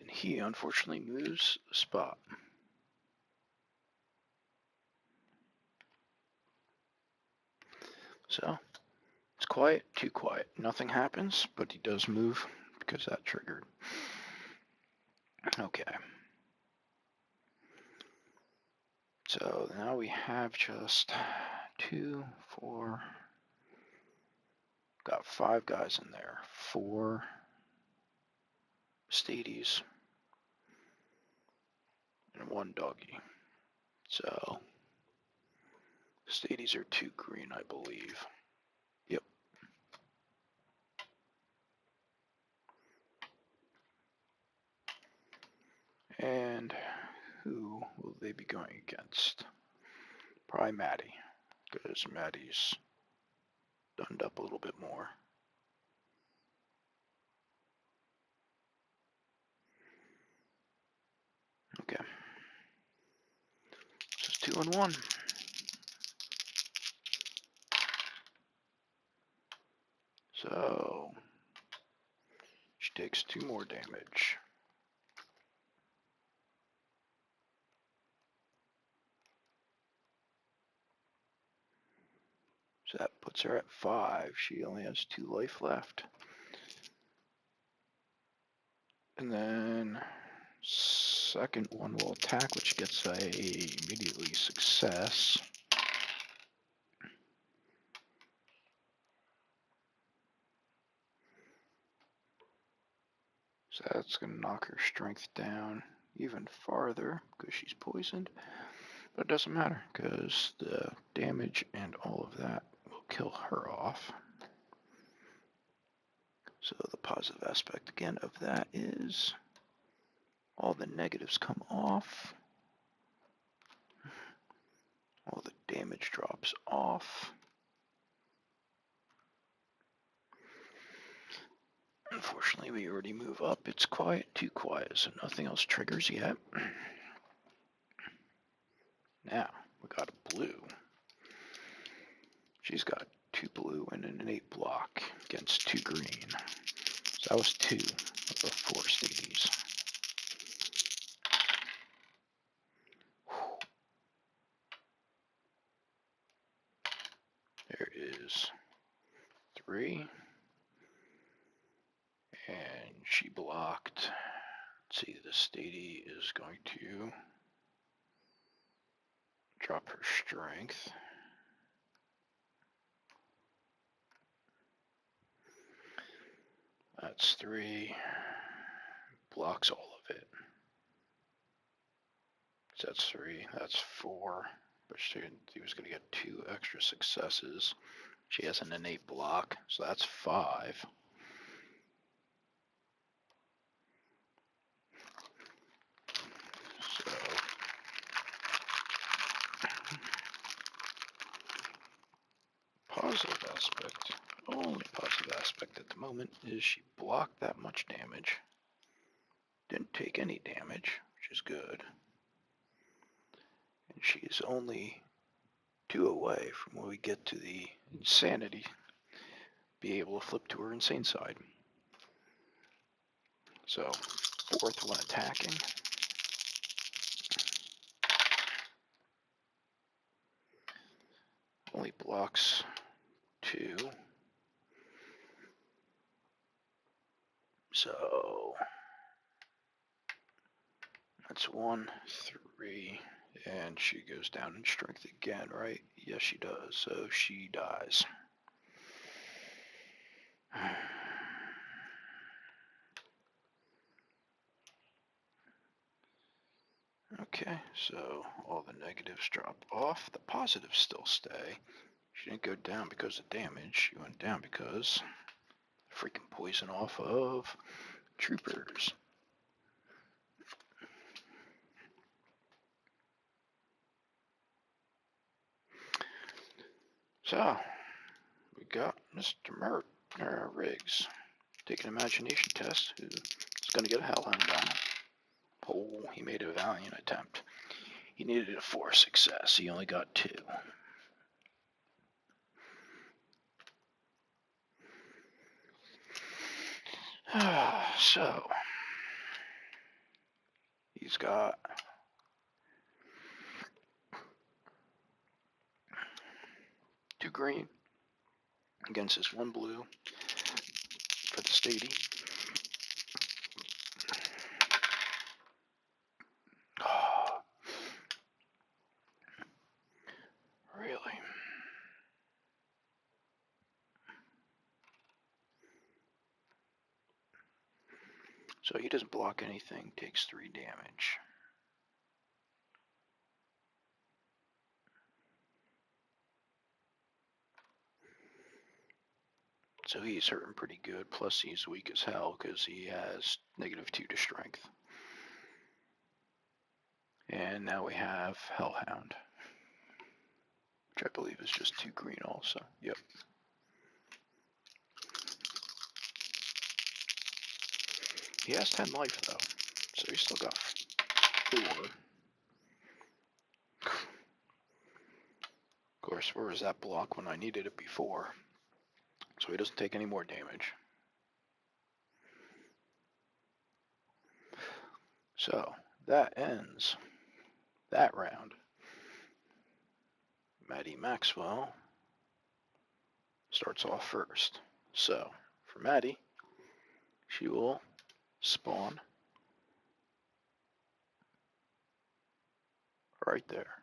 And he unfortunately moves a spot. So it's quiet, too quiet. Nothing happens, but he does move because that triggered. Okay. So now we have just 2, 4, got 5 guys in there. 4 Stadies and 1 doggy. So Stadies are 2 green, I believe. Yep. And who will they be going against? Probably Maddie, because Maddie's donned up a little bit more. Okay. This is 2 and 1. So she takes 2 more damage. So that puts her at 5. She only has 2 life left. And then second one will attack, which gets a immediately success. So that's going to knock her strength down even farther because she's poisoned. But it doesn't matter because the damage and all of that will kill her off. So the positive aspect again of that is all the negatives come off. All the damage drops off. Unfortunately, we already move up. It's quiet, too quiet, so nothing else triggers yet. Now, we got a blue. She's got 2 blue and an innate block against 2 green. So that was 2 of the 4 stadies. There is 3. And she blocked. Let's see, the stady is going to drop her strength. That's 3. Blocks all of it. So that's 3. That's 4. But she was going to get 2 extra successes. She has an innate block, so that's 5. So positive aspect, only positive aspect at the moment is she blocked that much damage. Didn't take any damage, which is good. And she's only 2 away from when we get to the insanity, be able to flip to her insane side. So, 4th one attacking. Only blocks 2. So, that's 1, 3, and she goes down in strength again, right? Yes, she does. So she dies. Okay, so all the negatives drop off. The positives still stay. She didn't go down because of damage. She went down because freaking poison off of troopers. So, we got Mr. Riggs. Take an imagination test. Who's going to get a hellhound on him? Oh, he made a valiant attempt. He needed a 4 success. He only got 2. So, he's got 2 green against his 1 blue for the stady. Really? So he doesn't block anything, takes 3 damage. So he's hurting pretty good, plus he's weak as hell because he has -2 to strength. And now we have Hellhound, which I believe is just 2 green also. Yep. He has 10 life though, so he's still got 4. Of course, where was that block when I needed it before? So he doesn't take any more damage. So that ends that round. Maddie Maxwell starts off first. So for Maddie, she will spawn right there.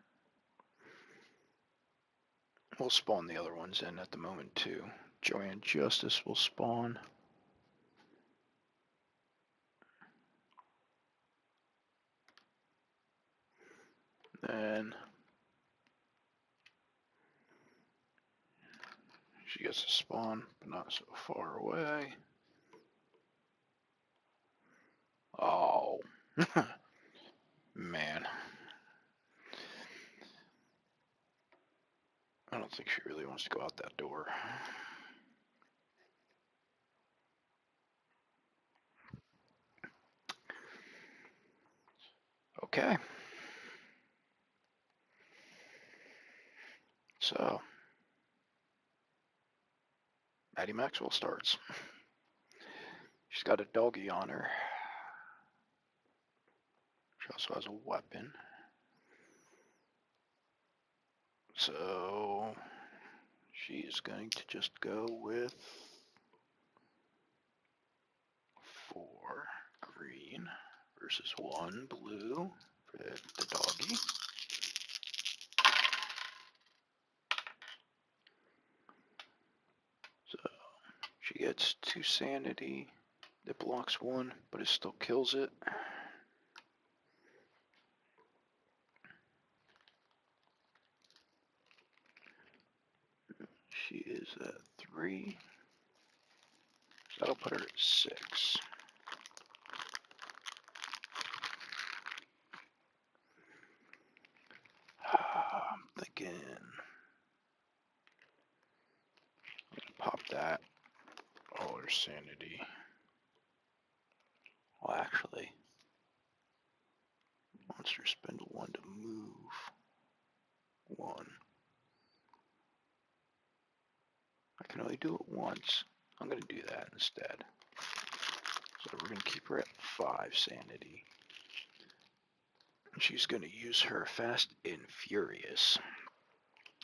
We'll spawn the other ones in at the moment too. Joanne Justice will spawn. Then she gets to spawn, but not so far away. Oh, man. think she really wants to go out that door. Okay. So, Maddie Maxwell starts. She's got a doggy on her. She also has a weapon. So, she is going to just go with 4 green versus 1 blue for the doggy. So, she gets 2 sanity. That blocks 1, but it still kills it. She is at 3. So that'll put her at 6. I'm thinking I'm gonna pop that. All her sanity. Well, actually, monster spend 1 to move 1. I can only do it once. I'm gonna do that instead. So we're gonna keep her at 5 sanity. And she's gonna use her Fast and Furious.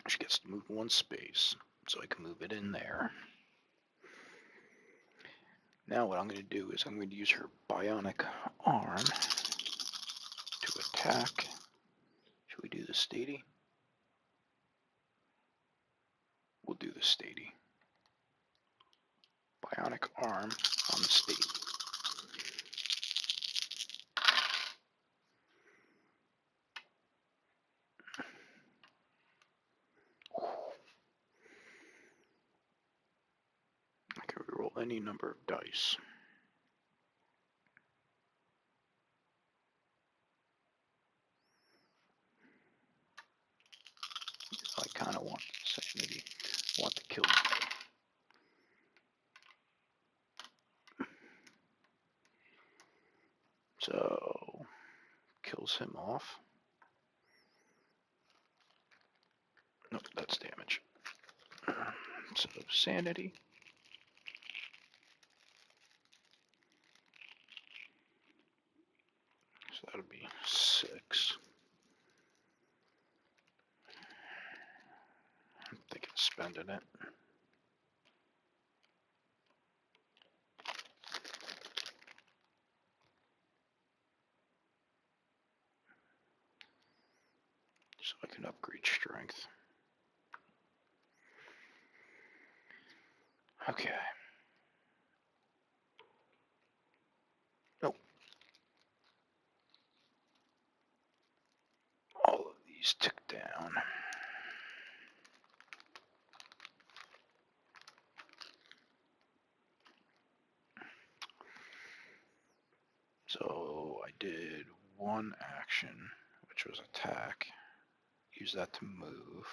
She gets to move 1 space, so I can move it in there. Now what I'm going to do is I'm going to use her bionic arm to attack. Should we do the Stady? We'll do the Stady. Bionic arm on the Stady. I can reroll any number of dice. I kind of want sanity. Want to kill him. So kills him off. Nope, that's damage. So sanity. So that'll be 6. I'm thinking of spending it. So I can upgrade strength. Okay. Nope. All of these tick down. So I did 1 action, which was attack. Used that to move.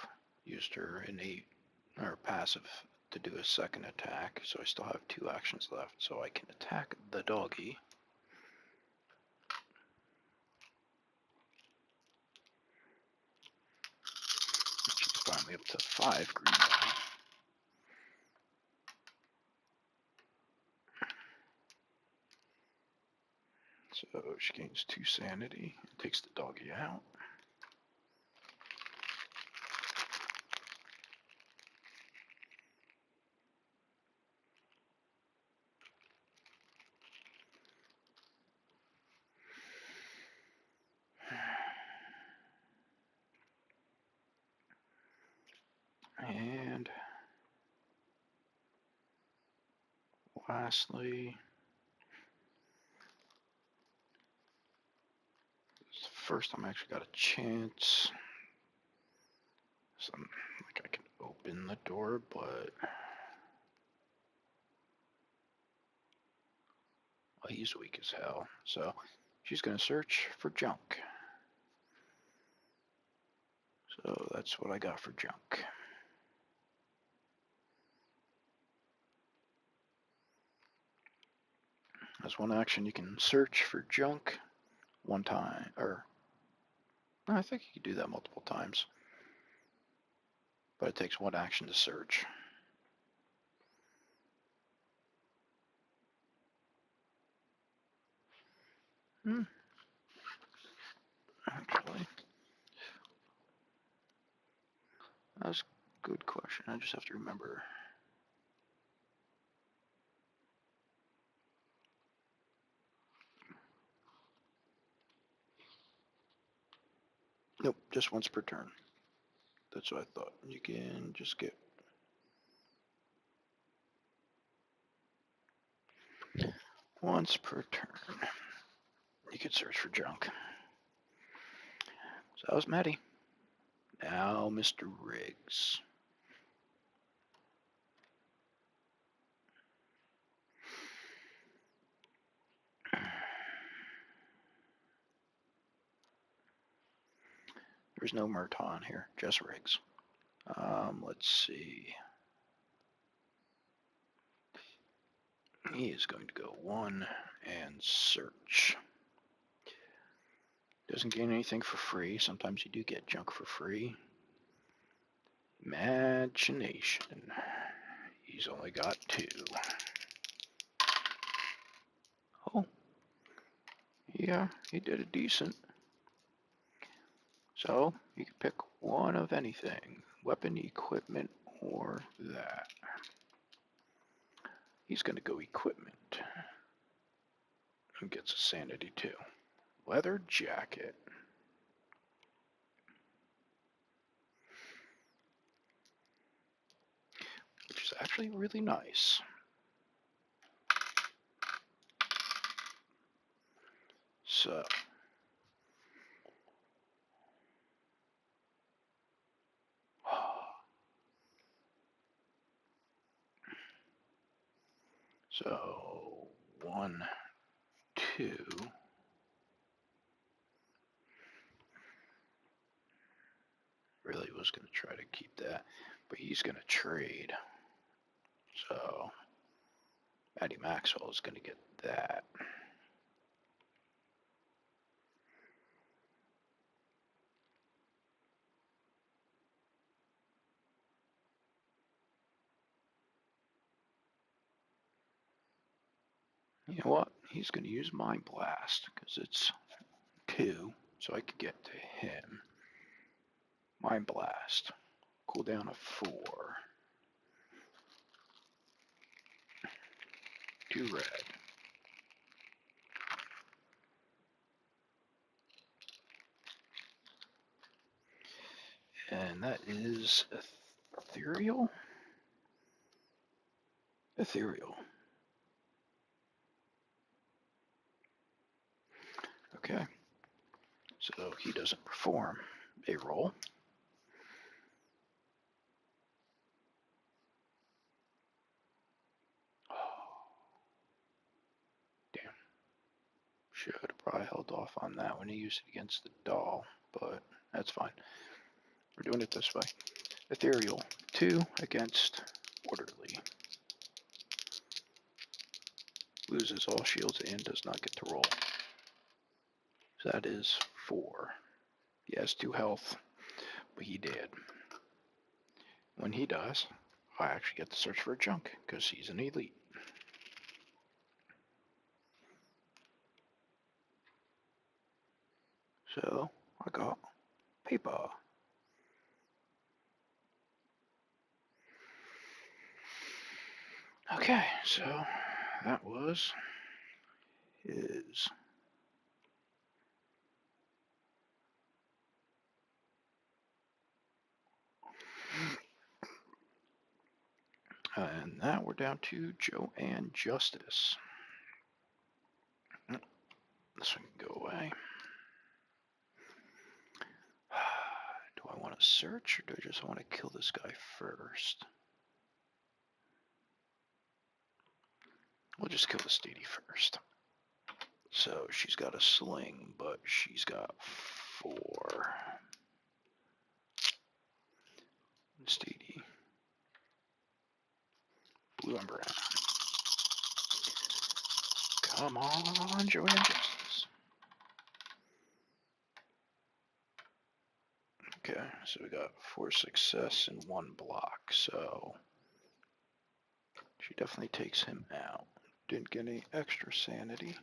Used her innate or passive to do a second attack. So I still have 2 actions left. So I can attack the doggy. She's finally up to 5 green now. So she gains 2 sanity and takes the doggy out. And lastly, first time I actually got a chance. So like I can open the door, but well, he's weak as hell. So she's gonna search for junk. So that's what I got for junk. As one action, you can search for junk one time, or no, I think you can do that multiple times, but it takes one action to search. Actually, that's a good question. I just have to remember. Nope, just once per turn. That's what I thought. You can just get once per turn. You can search for junk. So that was Maddie. Now, Mr. Riggs. There's no Murtaugh here, just Riggs. Let's see. He is going to go 1 and search. Doesn't gain anything for free. Sometimes you do get junk for free. Imagination. He's only got 2. Oh. Yeah, he did a decent. So, you can pick one of anything. Weapon, equipment, or that. He's going to go equipment. And gets a sanity 2. Leather jacket. Which is actually really nice. So, so 1, 2. Really was going to try to keep that, but he's going to trade. So, Matty Maxwell is going to get that. You know what? He's going to use Mind Blast because it's 2, so I could get to him. Mind Blast. Cooldown of 4. 2 red. And that is ethereal? Ethereal. Okay. So he doesn't perform a roll. Damn. Should have probably held off on that when he used it against the doll, but that's fine. We're doing it this way. Ethereal, 2 against Orderly. Loses all shields and does not get to roll. So that is 4. He has 2 health, but he did. When he does, I actually get to search for junk, because he's an elite. So, I got paper. Okay, so that was his. And now we're down to Joanne Justice. This one can go away. Do I want to search or do I just want to kill this guy first? We'll just kill the Steedy first. So she's got a sling, but she's got 4. Steedy. Blue and brown. Come on, Joanne Justice. Okay, so we got 4 success and 1 block, so she definitely takes him out. Didn't get any extra sanity.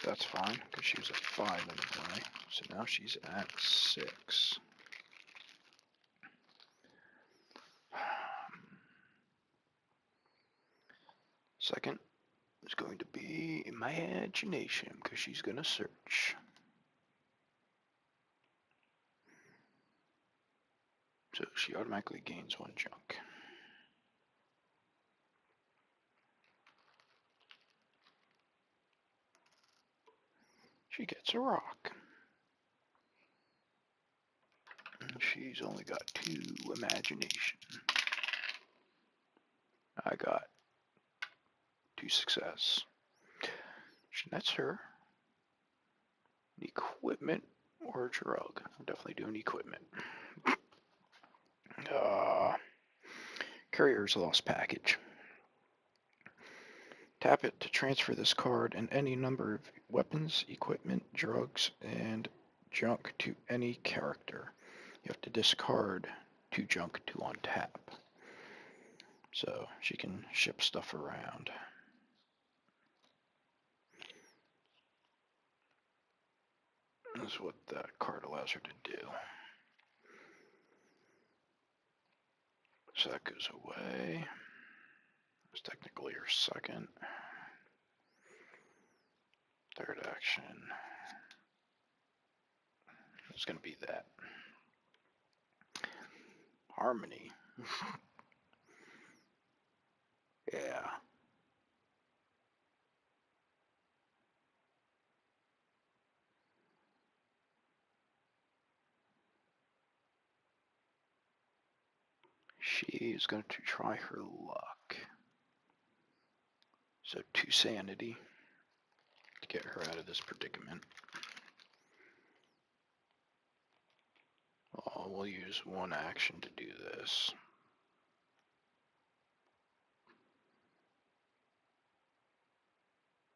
That's fine, because she was at 5 anyway. So now she's at 6. Second is going to be imagination, because she's going to search. So she automatically gains 1 junk. She gets a rock. And she's only got 2 imagination. I got 2 success. That's her. Equipment or drug? I'm definitely doing equipment. Courier's lost package. Tap it to transfer this card and any number of weapons, equipment, drugs, and junk to any character. You have to discard 2 junk to untap. So she can ship stuff around. That's what that card allows her to do. So that goes away. It's technically her second. Third action. It's going to be that. Harmony. Yeah. She is going to try her luck. So 2 sanity to get her out of this predicament. We'll use 1 action to do this.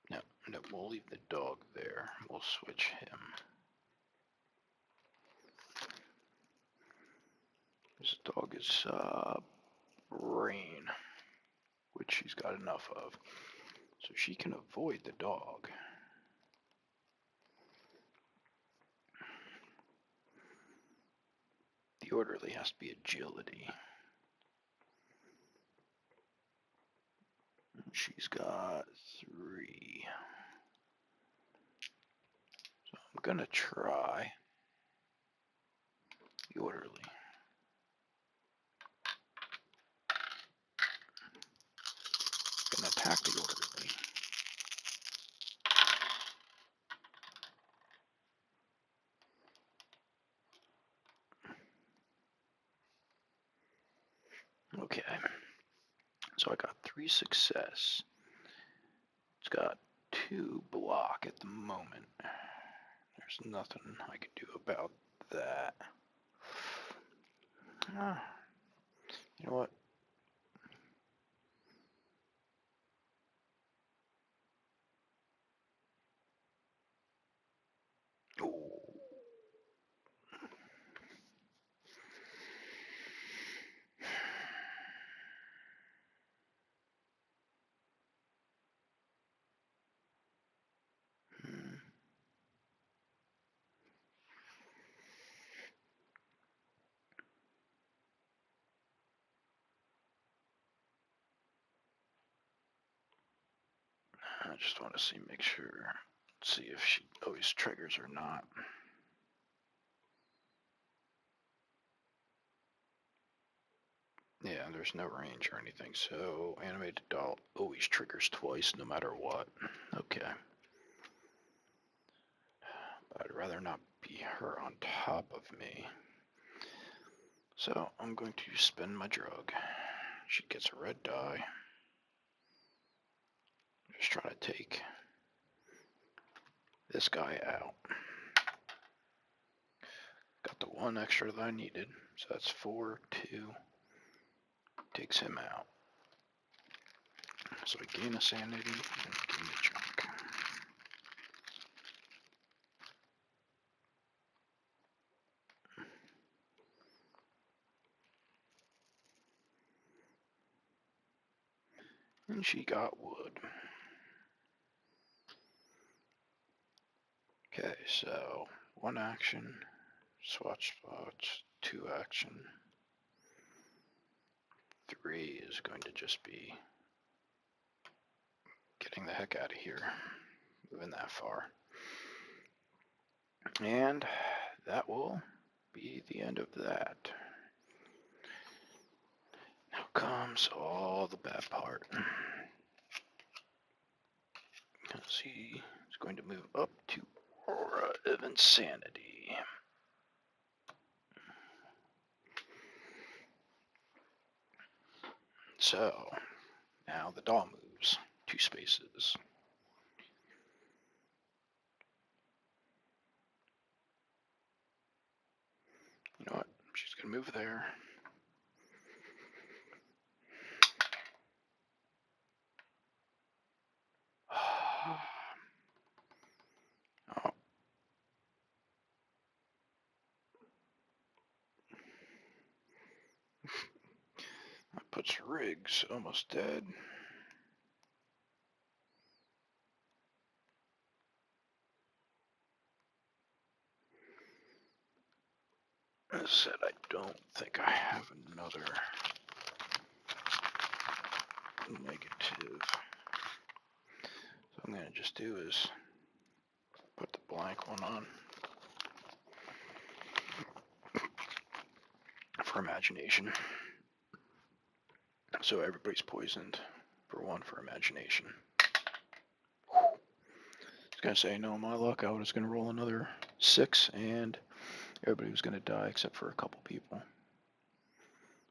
No, we'll leave the dog there. We'll switch him. This dog is brain, which she's got enough of. So she can avoid the dog. The orderly has to be agility. She's got 3. So I'm gonna try the orderly. Gonna attack the orderly. Okay. So I got 3 success. It's got 2 block at the moment. There's nothing I can do about that. You know what? Ooh. I just want to make sure, see if she always triggers or not. Yeah, there's no range or anything, so animated doll always triggers twice no matter what. Okay. I'd rather not be her on top of me. So I'm going to spend my drug. She gets a red die. Just trying to take this guy out. Got the 1 extra that I needed, so that's 4, 2. Takes him out. So I gain a sanity and gain a junk. And she got wood. Okay, so 1 action, swatch spots, 2 action. 3 is going to just be getting the heck out of here, moving that far. And that will be the end of that. Now comes all the bad part. Because he is going to move up to Aura of Insanity. So, now the doll moves 2 spaces. You know what? She's going to move there. Oh. That puts Riggs almost dead. As I said, I don't think I have another negative. So I'm going to just do is put the blank one on for imagination. So everybody's poisoned for 1 for imagination. I was going to say, no, my luck, I was going to roll another 6 and everybody was going to die except for a couple people.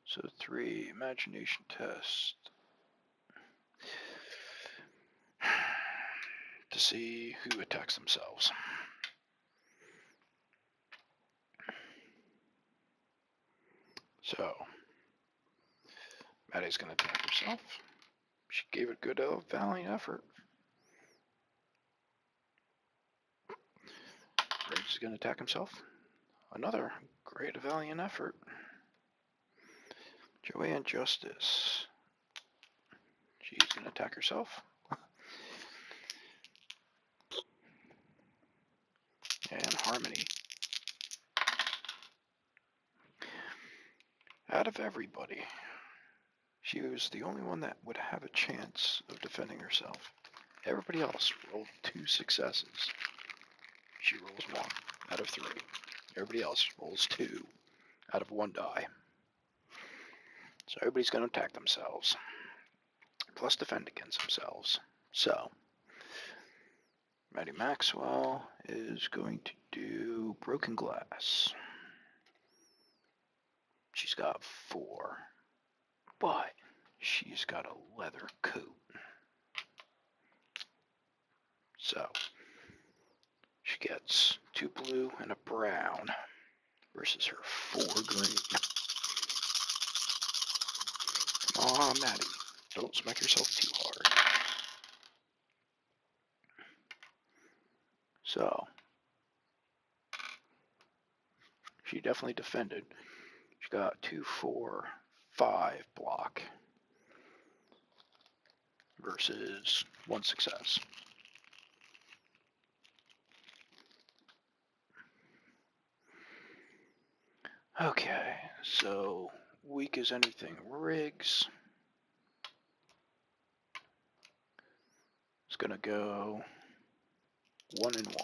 So 3, imagination test. To see who attacks themselves. So, Maddie's going to attack herself. She gave a good, valiant effort. Riggs is going to attack himself. Another great, valiant effort. Joanne Justice. She's going to attack herself. And Harmony. Out of everybody, she was the only one that would have a chance of defending herself. Everybody else rolled 2 successes. She rolls 1 out of 3. Everybody else rolls 2 out of 1 die. So everybody's going to attack themselves, plus defend against themselves. So, Maddie Maxwell is going to do Broken Glass. She's got 4, but she's got a leather coat. So, she gets 2 blue and a brown versus her 4 green. Aw, Maddie, don't smack yourself too hard. So, she definitely defended. She got 2, 4, 5 block versus 1 success. Okay, so weak as anything. Riggs is gonna go 1 and 1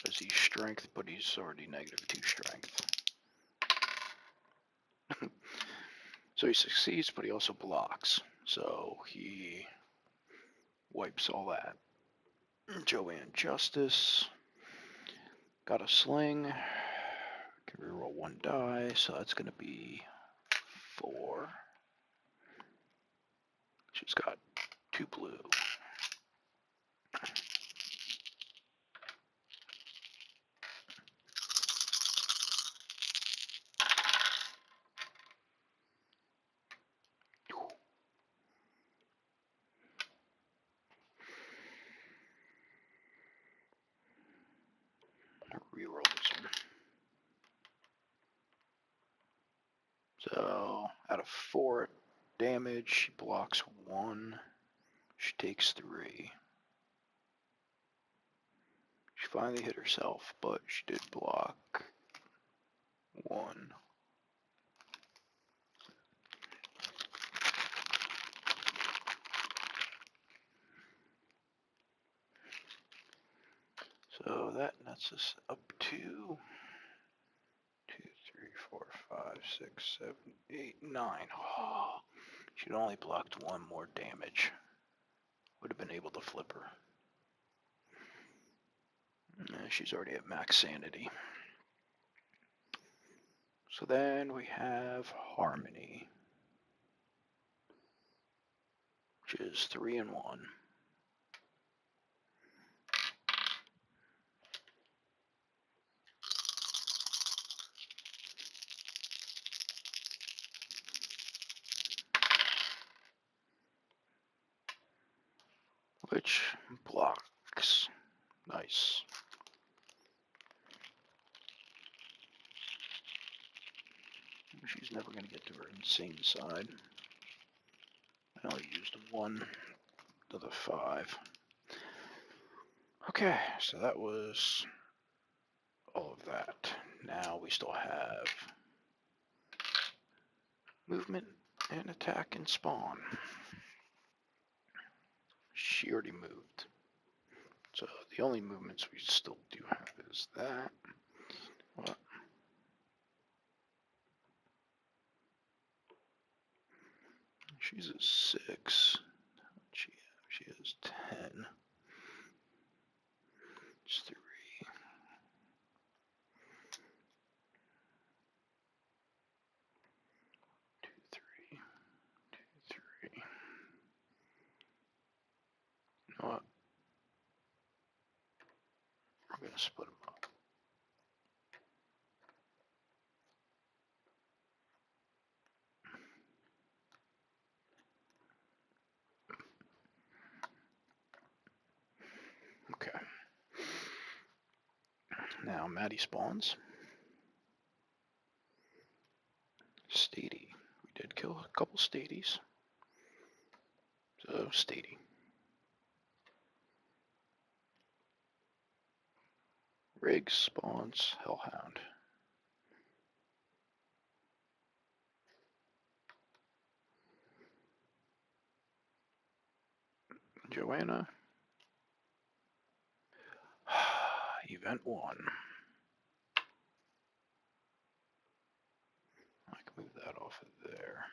as he's strength, but he's already -2 strength. So he succeeds, but he also blocks. So he wipes all that. Joanne Justice got a sling. Can reroll 1 die, so that's gonna be 4. She's got 2 blue. So, out of 4 damage, she blocks 1. She takes 3. She finally hit herself, but she did block 1. So that nets us up to 2, 3, 4, 5, 6, 7, 8, 9. Oh, she'd only blocked 1 more damage. Would have been able to flip her. She's already at max sanity. So then we have Harmony, which is 3 and 1. Which blocks. Nice. She's never going to get to her insane side. I only used 1 to the 5. Okay, so that was all of that. Now we still have movement and attack and spawn. She already moved. So the only movements we still do have is that. What? She's a 6. She has 10. It's 3. 2, 3. 2, 3. You know what? We're going to split them up. Okay. Now Maddie spawns. Stady. We did kill a couple stadies. So Stady. Riggs spawns Hellhound. Joanna. Event 1. I can move that off of there.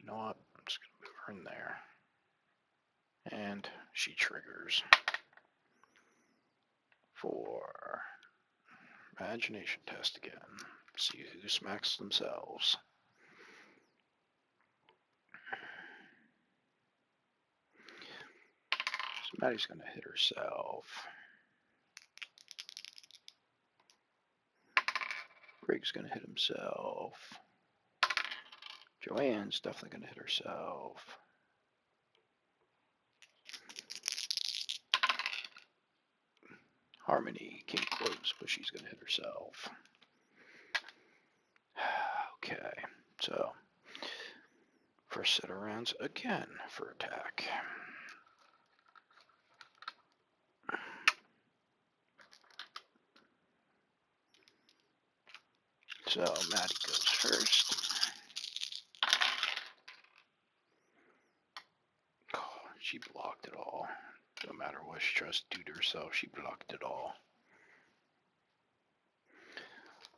You know what? I'm just going to move her in there. And she triggers for imagination test again. See who smacks themselves. So Maddie's going to hit herself. Riggs going to hit himself. Joanne's definitely going to hit herself. Harmony came close, but she's going to hit herself. Okay, so first set of rounds again for attack. So Maddie goes first. Oh, she blocked it all. No matter what she tries to do to herself, she blocked it all.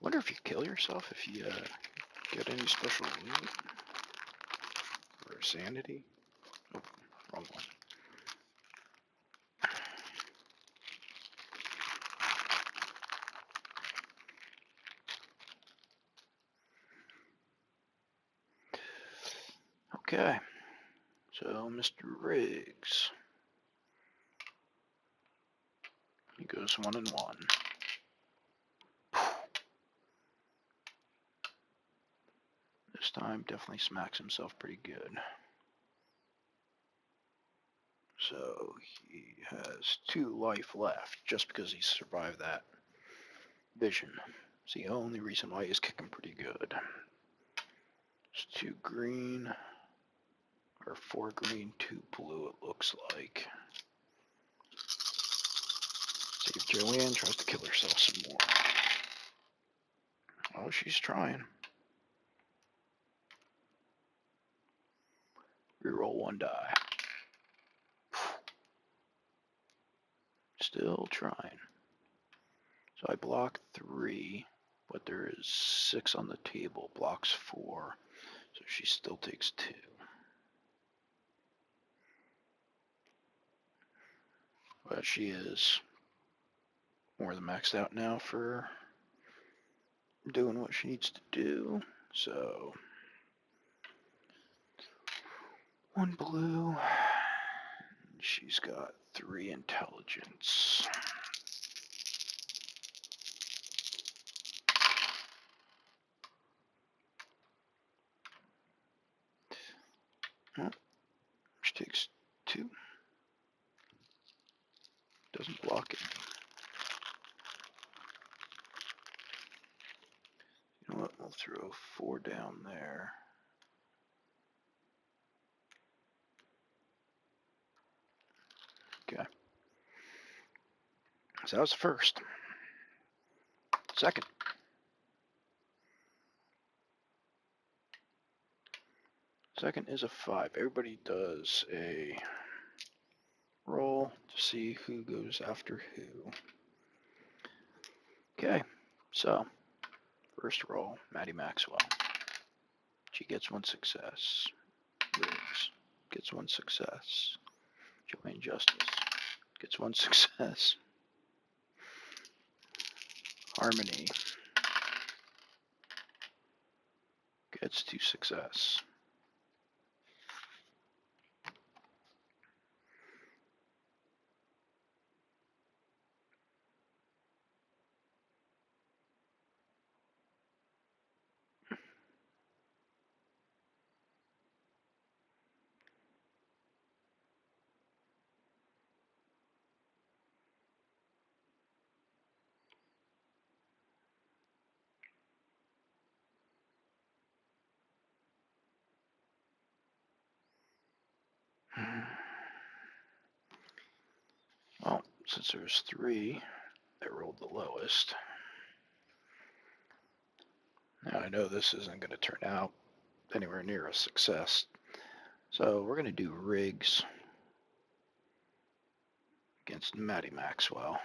Wonder if you kill yourself if you get any special loot or sanity. Oh, wrong one. Okay, so Mr. Riggs, he goes 1 and 1. This time definitely smacks himself pretty good. So he has 2 life left just because he survived that vision. It's the only reason why he's kicking pretty good. It's 2 green, or 4 green, 2 blue it looks like. See if Joanne tries to kill herself some more. Oh, she's trying. Reroll 1 die. Still trying. So I block 3, but there is 6 on the table. Blocks 4. So she still takes 2. But she is more than maxed out now for doing what she needs to do. So 1 blue. She's got 3 intelligence. Well, she takes 2. Doesn't block it. You know what? We'll throw 4 down there. Okay. So that was the first. Second. Second is a 5. Everybody does a roll to see who goes after who. Okay, so first roll, Maddie Maxwell. She gets 1 success. Riggs gets 1 success. Joanne Justice gets 1 success. Harmony gets 2 success. Well, since there's 3 that rolled the lowest, now I know this isn't going to turn out anywhere near a success. So we're going to do Riggs against Maddie Maxwell.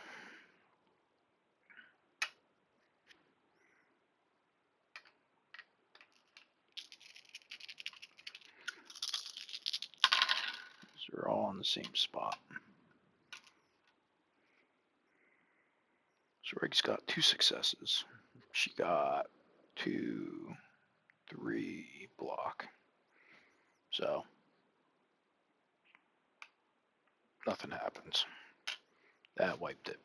They're all in the same spot. So Riggs got 2 successes. She got 2, 3 block. So nothing happens. That wiped it.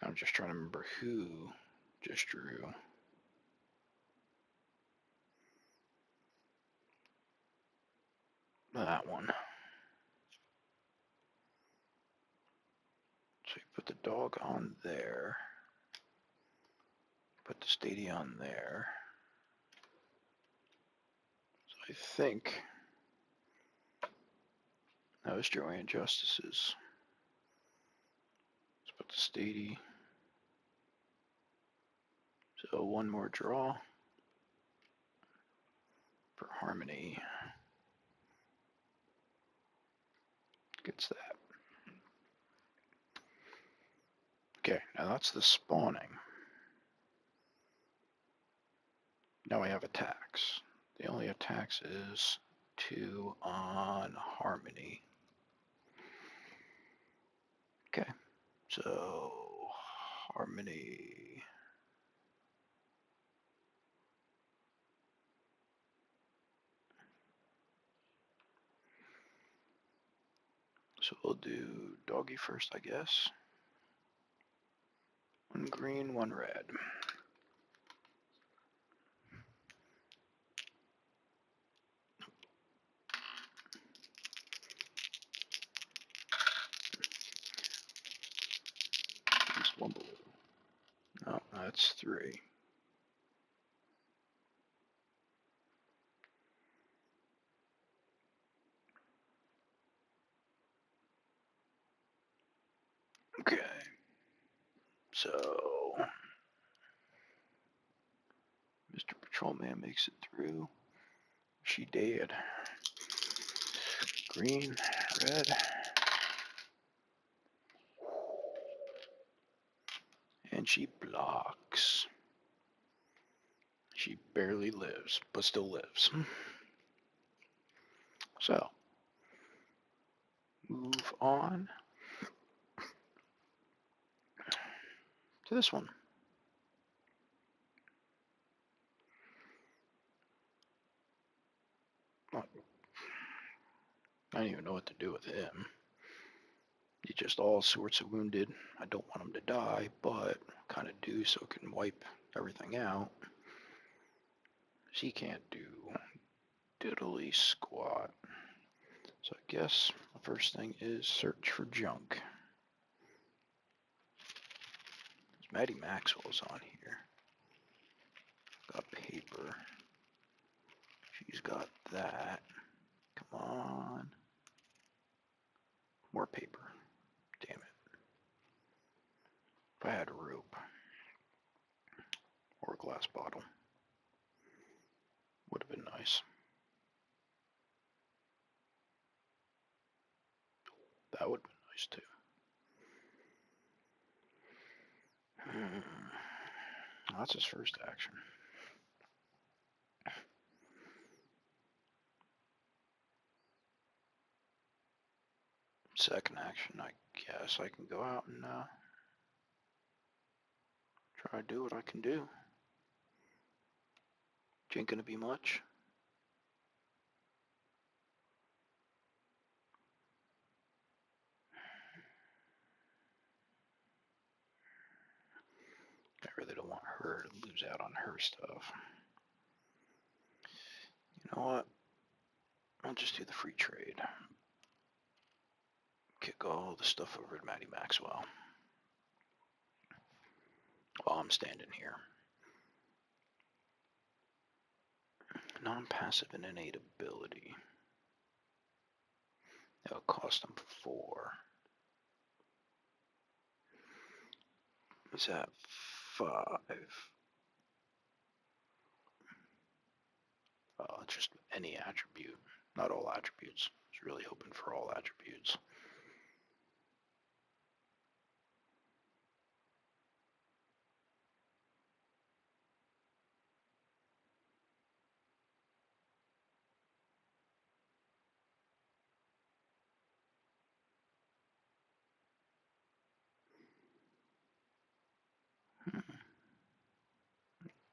I'm just trying to remember who just drew. That one. So you put the dog on there. Put the Stady on there. So I think that was Joanne Justice's. Let's put the Stady. So 1 more draw for Harmony. Gets that. Okay, now that's the spawning. Now we have attacks. The only attacks is 2 on Harmony. Okay, so Harmony. So we'll do doggy first, I guess. 1 green, 1 red. Just 1 blue. 3. Okay. So, Mr. Patrolman makes it through. She dead. Green, red. And she blocks. She barely lives, but still lives. So, move on to this one. I don't even know what to do with him. He's just all sorts of wounded. I don't want him to die, but kind of do so it can wipe everything out. She can't do diddly squat. So I guess the first thing is search for junk. Maddie Maxwell's on here. Got paper. She's got that. Come on. More paper. Damn it. If I had a rope or a glass bottle, would have been nice. That would have been nice too. That's his first action. Second action, I guess I can go out and try to do what I can do. Which ain't gonna be much. I really don't want her to lose out on her stuff. You know what? I'll just do the free trade. Kick all the stuff over to Maddie Maxwell while I'm standing here. Non-passive and innate ability. That'll cost them 4. Is that 5? Just any attribute, not all attributes. I was really hoping for all attributes.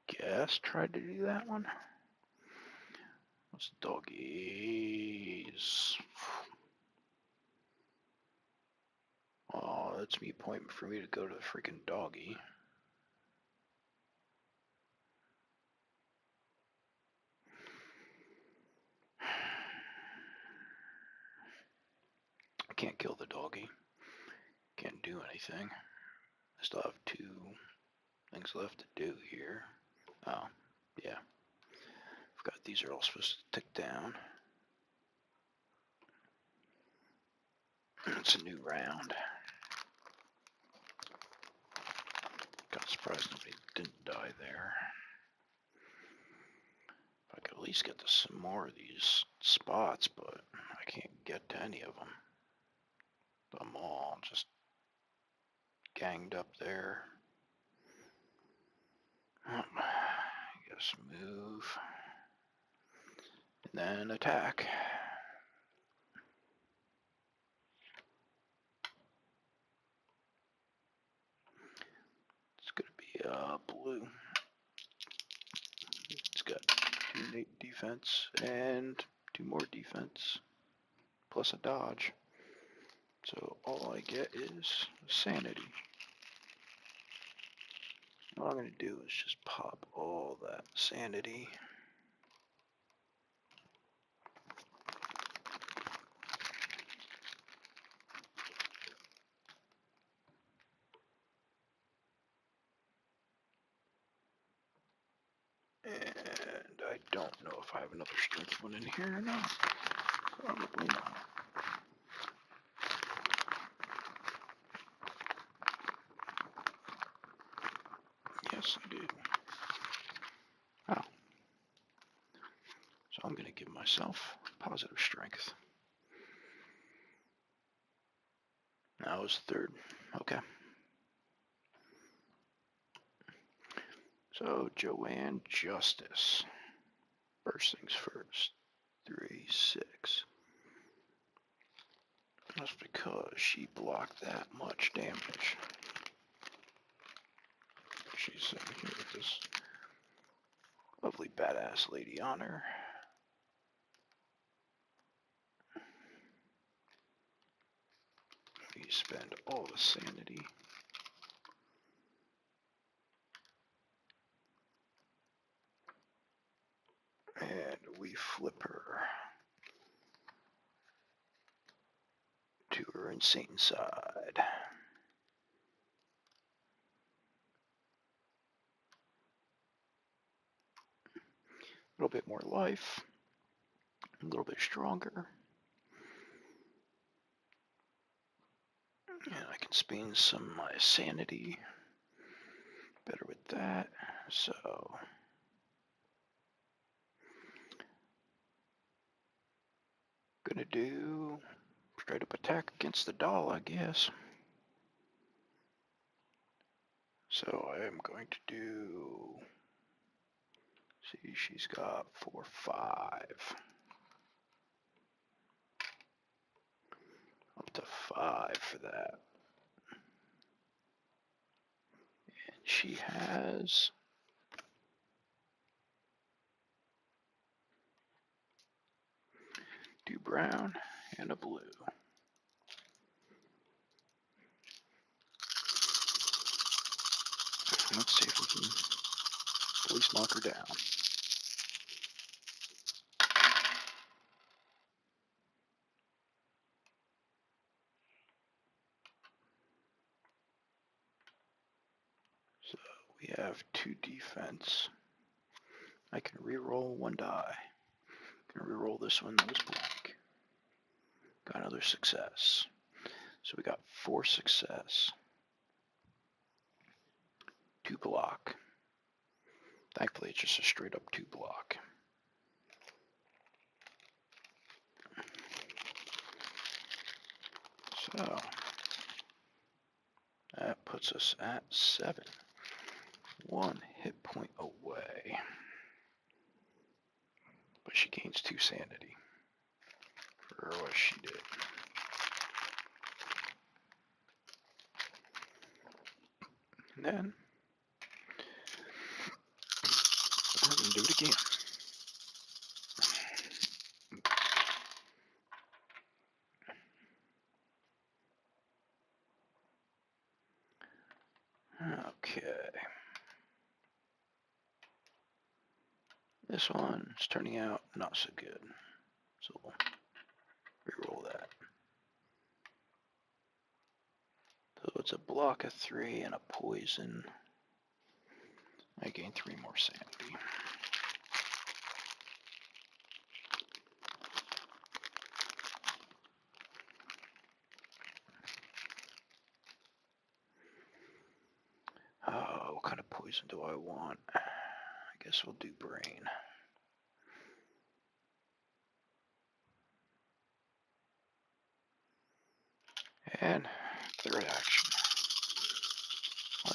Guess tried to do that one. What's doggies? Oh, that's me pointing for me to go to the freaking doggy. I can't kill the doggy. Can't do anything. I still have 2 things left to do here. Oh, yeah. Forgot these are all supposed to tick down. It's a new round. Got surprised nobody didn't die there. If I could at least get to some more of these spots, but I can't get to any of them. I'm all just ganged up there. I guess move. And then attack. It's gonna be blue. It's got 2 innate defense and 2 more defense, plus a dodge. So all I get is sanity. All I'm gonna do is just pop all that sanity. don't know if I have another strength one in here or not. Probably not. Yes, I do. Oh. So I'm going to give myself positive strength. That was third. Okay. So Joanne Justice. First things first. 3, 6. That's because she blocked that much damage. She's sitting here with this lovely badass lady on her. We spend all the sanity. And we flip her to her insane side. A little bit more life. A little bit stronger. And I can spend some of my sanity better with that. So gonna do straight up attack against the doll, I guess. So I am going to do, see, she's got 4, 5. Up to 5 for that. And she has 2 brown and a blue. Let's see if we can at least knock her down. So we have 2 defense. I can re-roll 1 die. I can re-roll this one that was blank. Got another success. So we got 4 success. 2 block. Thankfully, it's just a straight up 2 block. So that puts us at 7. 1 hit point away. But she gains 2 sanity for what she did. And then we're going to do it again. Okay. This one is turning out not so good. So we'll reroll that. So it's a block of 3 and a poison. I gain 3 more sanity. What kind of poison do I want? I guess we'll do brain. And third action.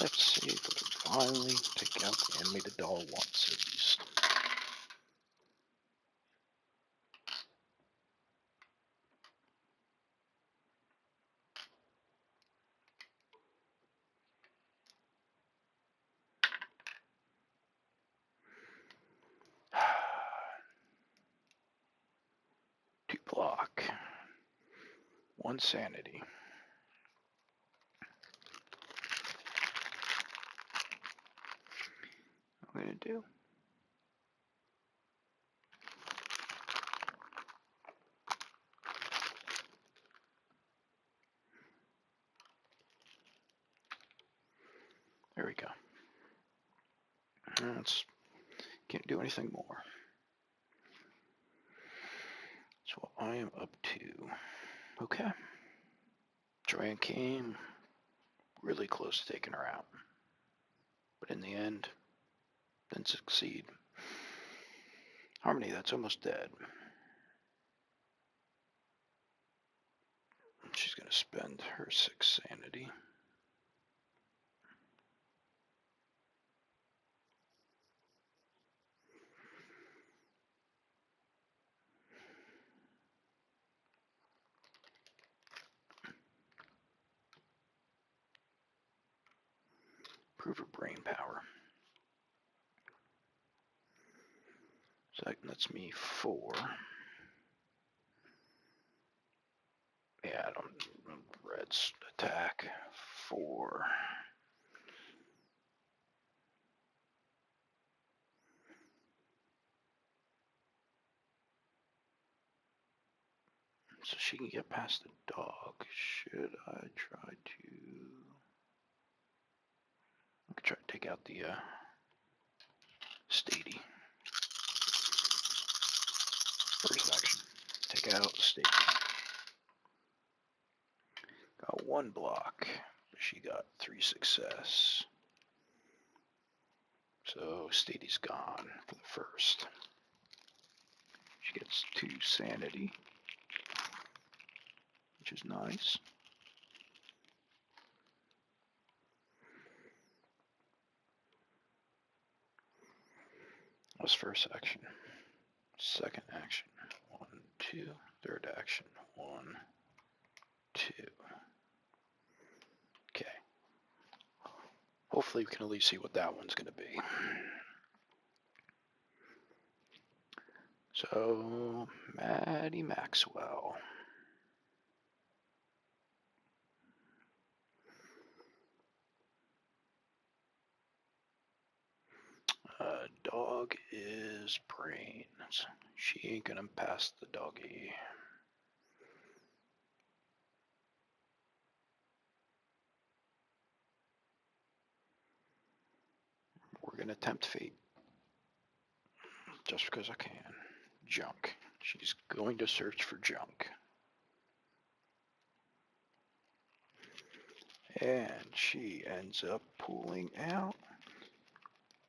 Let's see if we can finally take out the animated doll once at least. To block. 1 sanity. What I'm going to do. There we go. Can't do anything more. I am up to. Okay. Joanne came really close to taking her out, but in the end, didn't succeed. Harmony, that's almost dead. She's gonna spend her 6 sanity. Prove her brain power. So that's me 4. Yeah, I don't. Red's attack 4. So she can get past the dog. Should I try to? I could try to take out the Stady. First action. Take out Stady. Got 1 block. She got 3 success. So Stady's gone for the first. She gets 2 sanity, which is nice. That was first action. Second action. 1, 2. Third action. 1, 2. Okay. Hopefully we can at least see what that one's going to be. So, Maddie Maxwell. Dog is brains. She ain't gonna pass the doggy. We're gonna tempt fate. Just because I can. Junk. She's going to search for junk. And she ends up pulling out.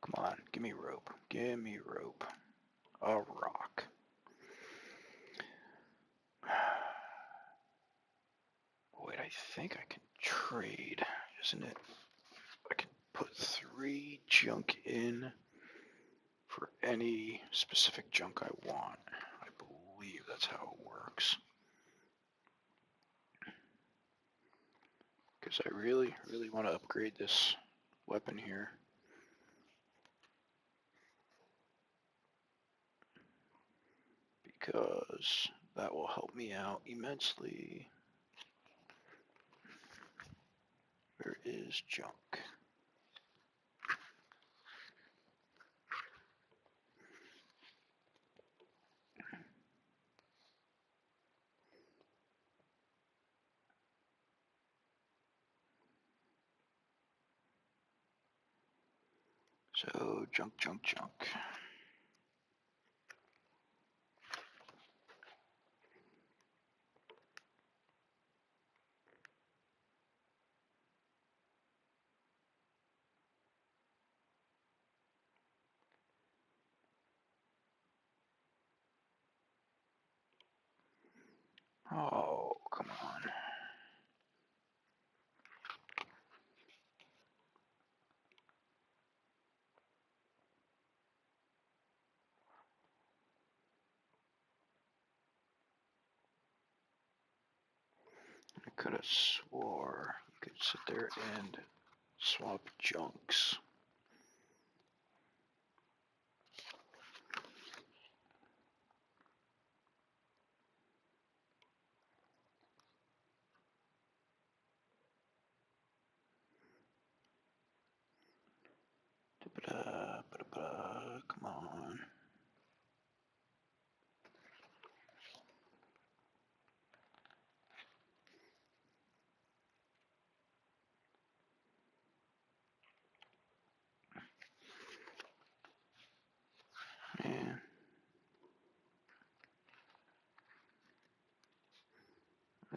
Come on, give me rope. Give me rope. A rock. Wait, I think I can trade, isn't it? I can put 3 junk in for any specific junk I want. I believe that's how it works. Because I really, really want to upgrade this weapon here. Because that will help me out immensely. Where is junk? So, junk, junk, junk. Oh, come on. I could have swore you could sit there and swap junks. Come on.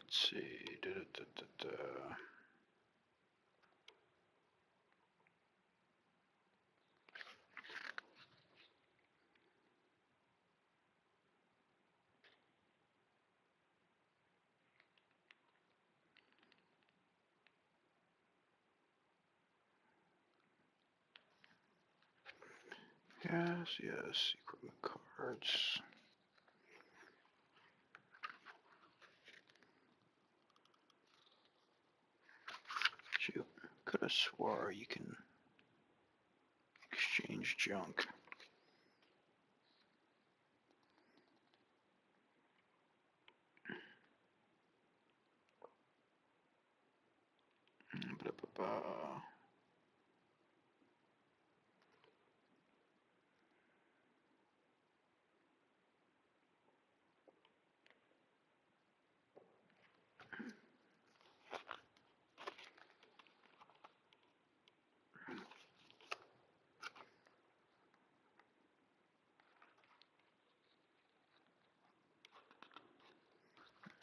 Let's see. Yes, equipment cards. Shoot, could have swore you can exchange junk. Blah, blah, blah.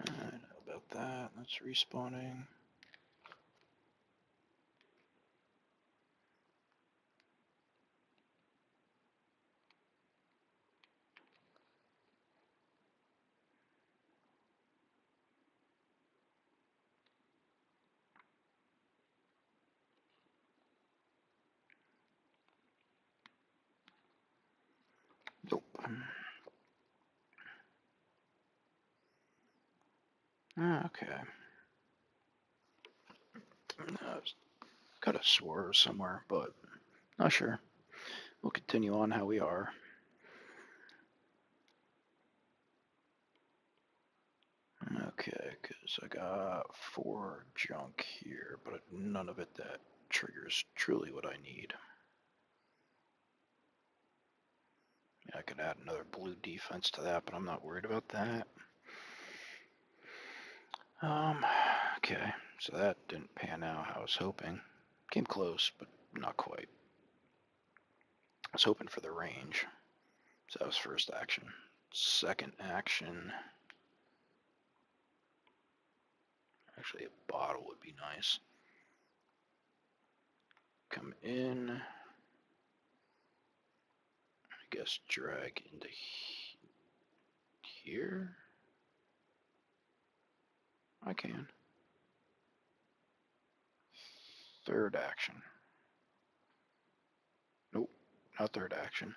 I know about that. That's respawning. Nope. Okay. Got a swerve somewhere, but not sure. We'll continue on how we are. Okay, because I got 4 junk here, but none of it that triggers truly what I need. Yeah, I could add another blue defense to that, but I'm not worried about that. Okay, so that didn't pan out how I was hoping. Came close, but not quite. I was hoping for the range. So that was first action. Second action. Actually, a bottle would be nice. Come in. I guess drag into here. I can. Third action. Nope, not third action.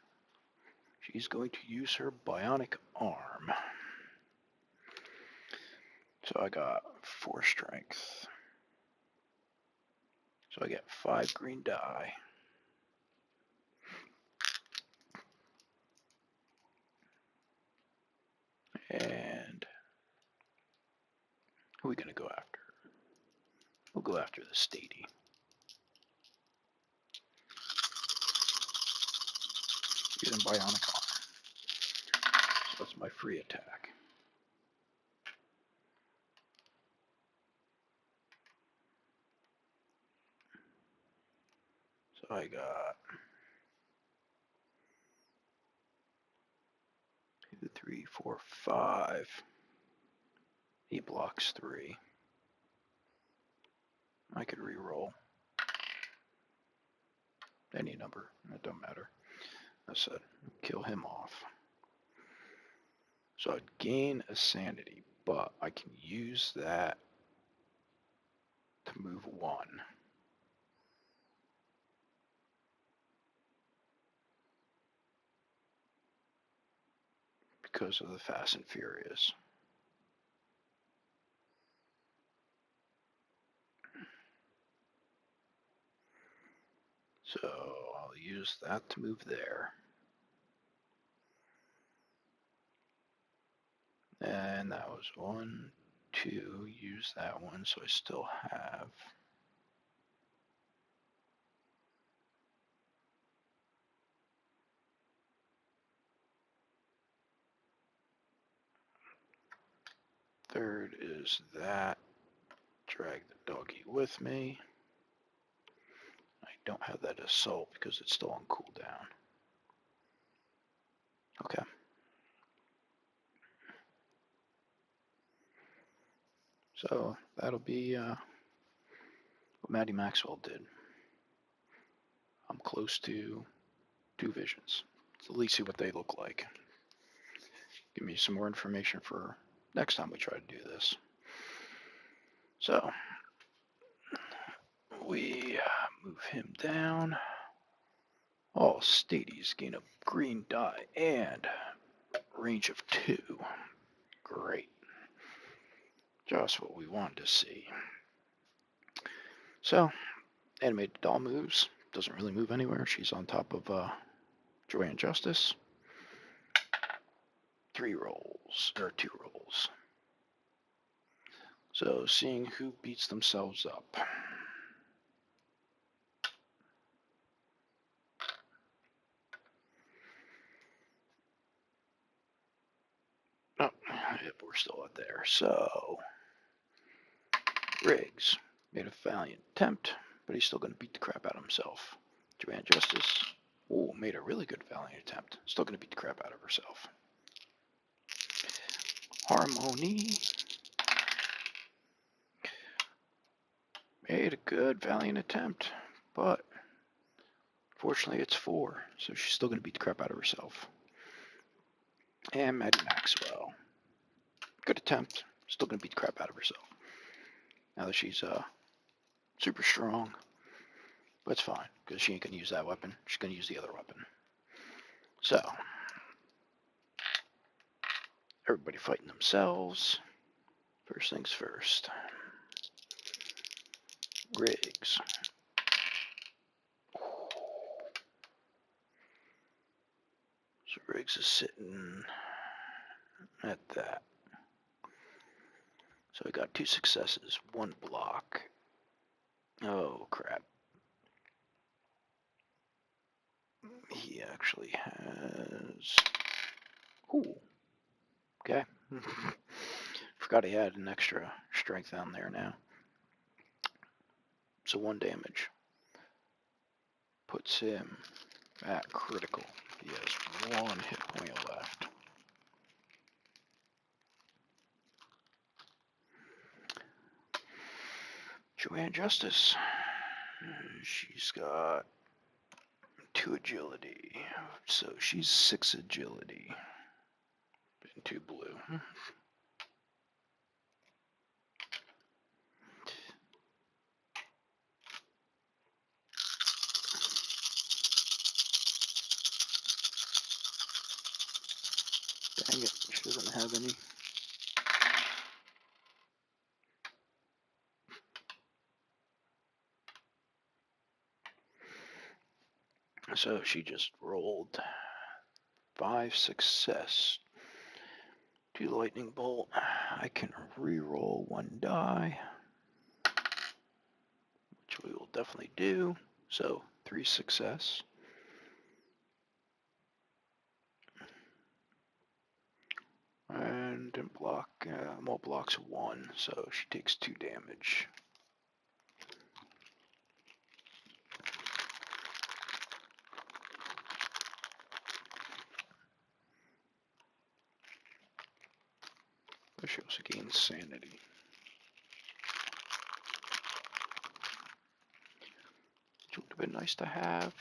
She's going to use her bionic arm. So I got 4 strength. So I get 5 green die. And who are we going to go after? We'll go after the Stady. Using bionic arm. So that's my free attack. So I got 2, 3, 4, 5. He blocks 3. I could re-roll any number. It don't matter. I said kill him off. So I'd gain a sanity, but I can use that to move 1. Because of the Fast and Furious. So I'll use that to move there. And that was 1, 2, use that one, so I still have third is that. Drag the doggy with me. I don't have that assault because it's still on cooldown. Okay. So that'll be what Maddie Maxwell did. I'm close to 2 visions. So at least see what they look like. Give me some more information for next time we try to do this. So we move him down. All stadies gain a green die and range of 2. Great. Just what we wanted to see. So, animated doll moves. Doesn't really move anywhere. She's on top of Joy and Justice. 3 rolls, or 2 rolls. So, seeing who beats themselves up. Oh, yep, we're still out there. So, Riggs made a valiant attempt, but he's still going to beat the crap out of himself. Joanne Justice, made a really good valiant attempt. Still going to beat the crap out of herself. Harmony made a good valiant attempt, but fortunately it's 4, so she's still going to beat the crap out of herself. And Maddie Maxwell, good attempt, still going to beat the crap out of herself. Now that she's super strong, but it's fine, because she ain't going to use that weapon. She's going to use the other weapon. So, everybody fighting themselves. First things first. Riggs. So Riggs is sitting at that. So I got 2 successes, 1 block. Oh, crap. He actually has... Ooh. Okay. Forgot he had an extra strength down there now. So 1 damage. Puts him at critical. He has 1 hit point left. Joanne Justice. She's got 2 agility. So she's 6 agility. And 2 blue. Dang it, she doesn't have any. So she just rolled 5 success. 2 lightning bolt. I can re-roll 1 die, which we will definitely do. So 3 success. And block, all blocks 1, so she takes 2 damage. But she also gains sanity. Which would have been nice to have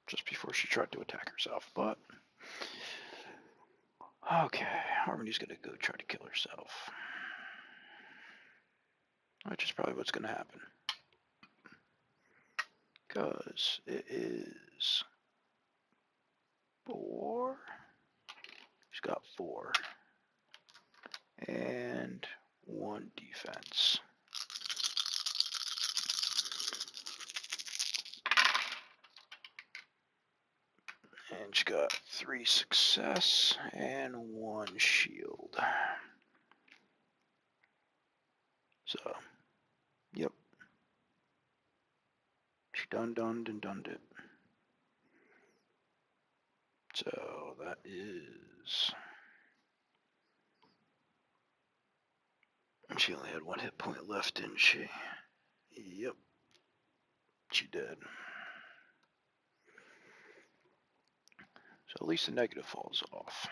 just before she tried to attack herself, but okay, Harmony's gonna go try to kill herself. Which is probably what's gonna happen. Because it is 4. She's got 4. And 1 defense. And she got 3 success and 1 shield. So, yep. She done it. So that is... She only had 1 hit point left, didn't she? Yep. She did. So at least the negative falls off.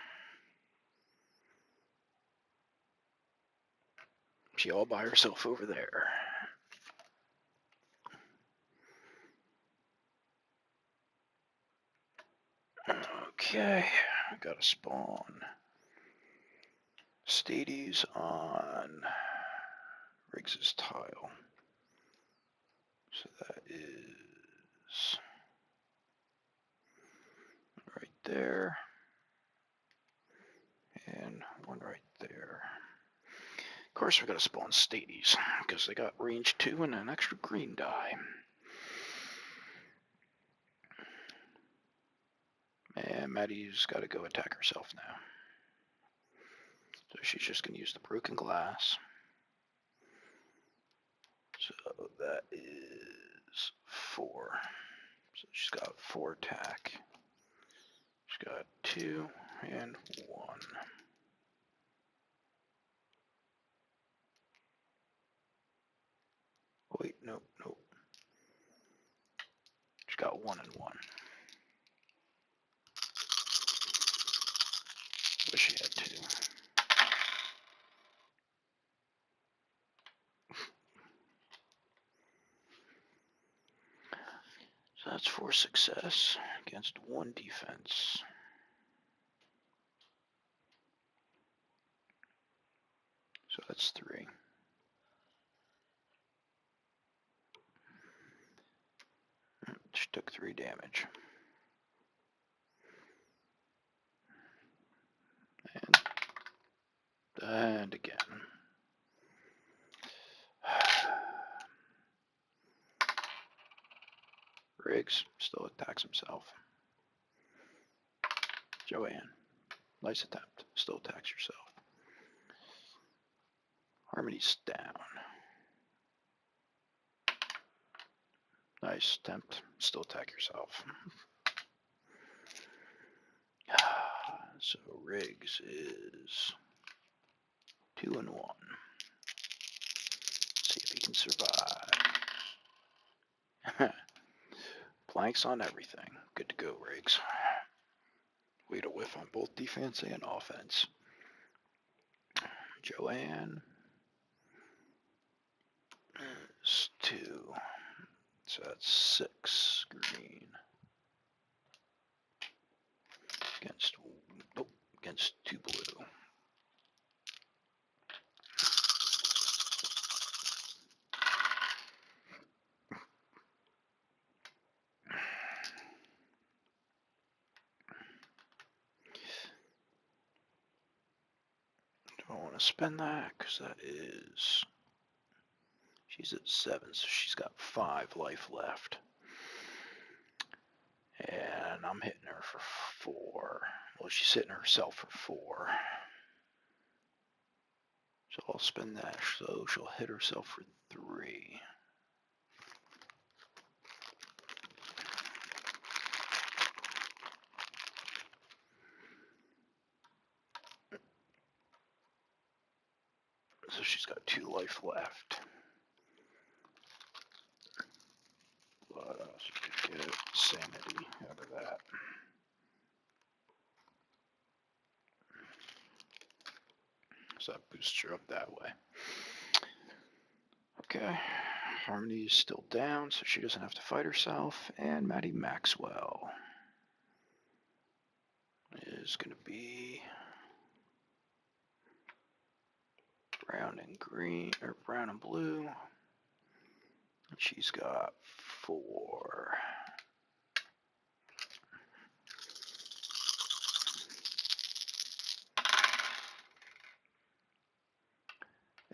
She all by herself over there. Okay, I gotta spawn Stades on Riggs's tile. So that is right there, and one right there. Of course, we gotta spawn Stades because they got range 2 and an extra green die. And Maddie's got to go attack herself now. So she's just going to use the broken glass. So that is 4. So she's got 4 attack. She's got 2 and 1. Wait, nope. She's got 1 and 1. Wish she had 2. So that's 4 success against 1 defense. So that's 3. She took 3 damage. And again. Riggs still attacks himself. Joanne, nice attempt. Still attacks yourself. Harmony's down. Nice attempt. Still attack yourself. So Riggs is 2 and 1. See if he can survive. Planks on everything. Good to go, Riggs. Way to whiff on both defense and offense. Joanne is 2. So that's 6 green. Against 2 blue. Don't want to spend that because that is, she's at 7, so she's got 5 life left. And I'm hitting her for 4. Well, she's hitting herself for 4. So I'll spend that so she'll hit herself for 3. So she's got 2 life left. But she could get sanity out of that. So that boosts her up that way. Okay, Harmony is still down, so she doesn't have to fight herself. And Maddie Maxwell is going to be brown and green, or brown and blue. And she's got 4.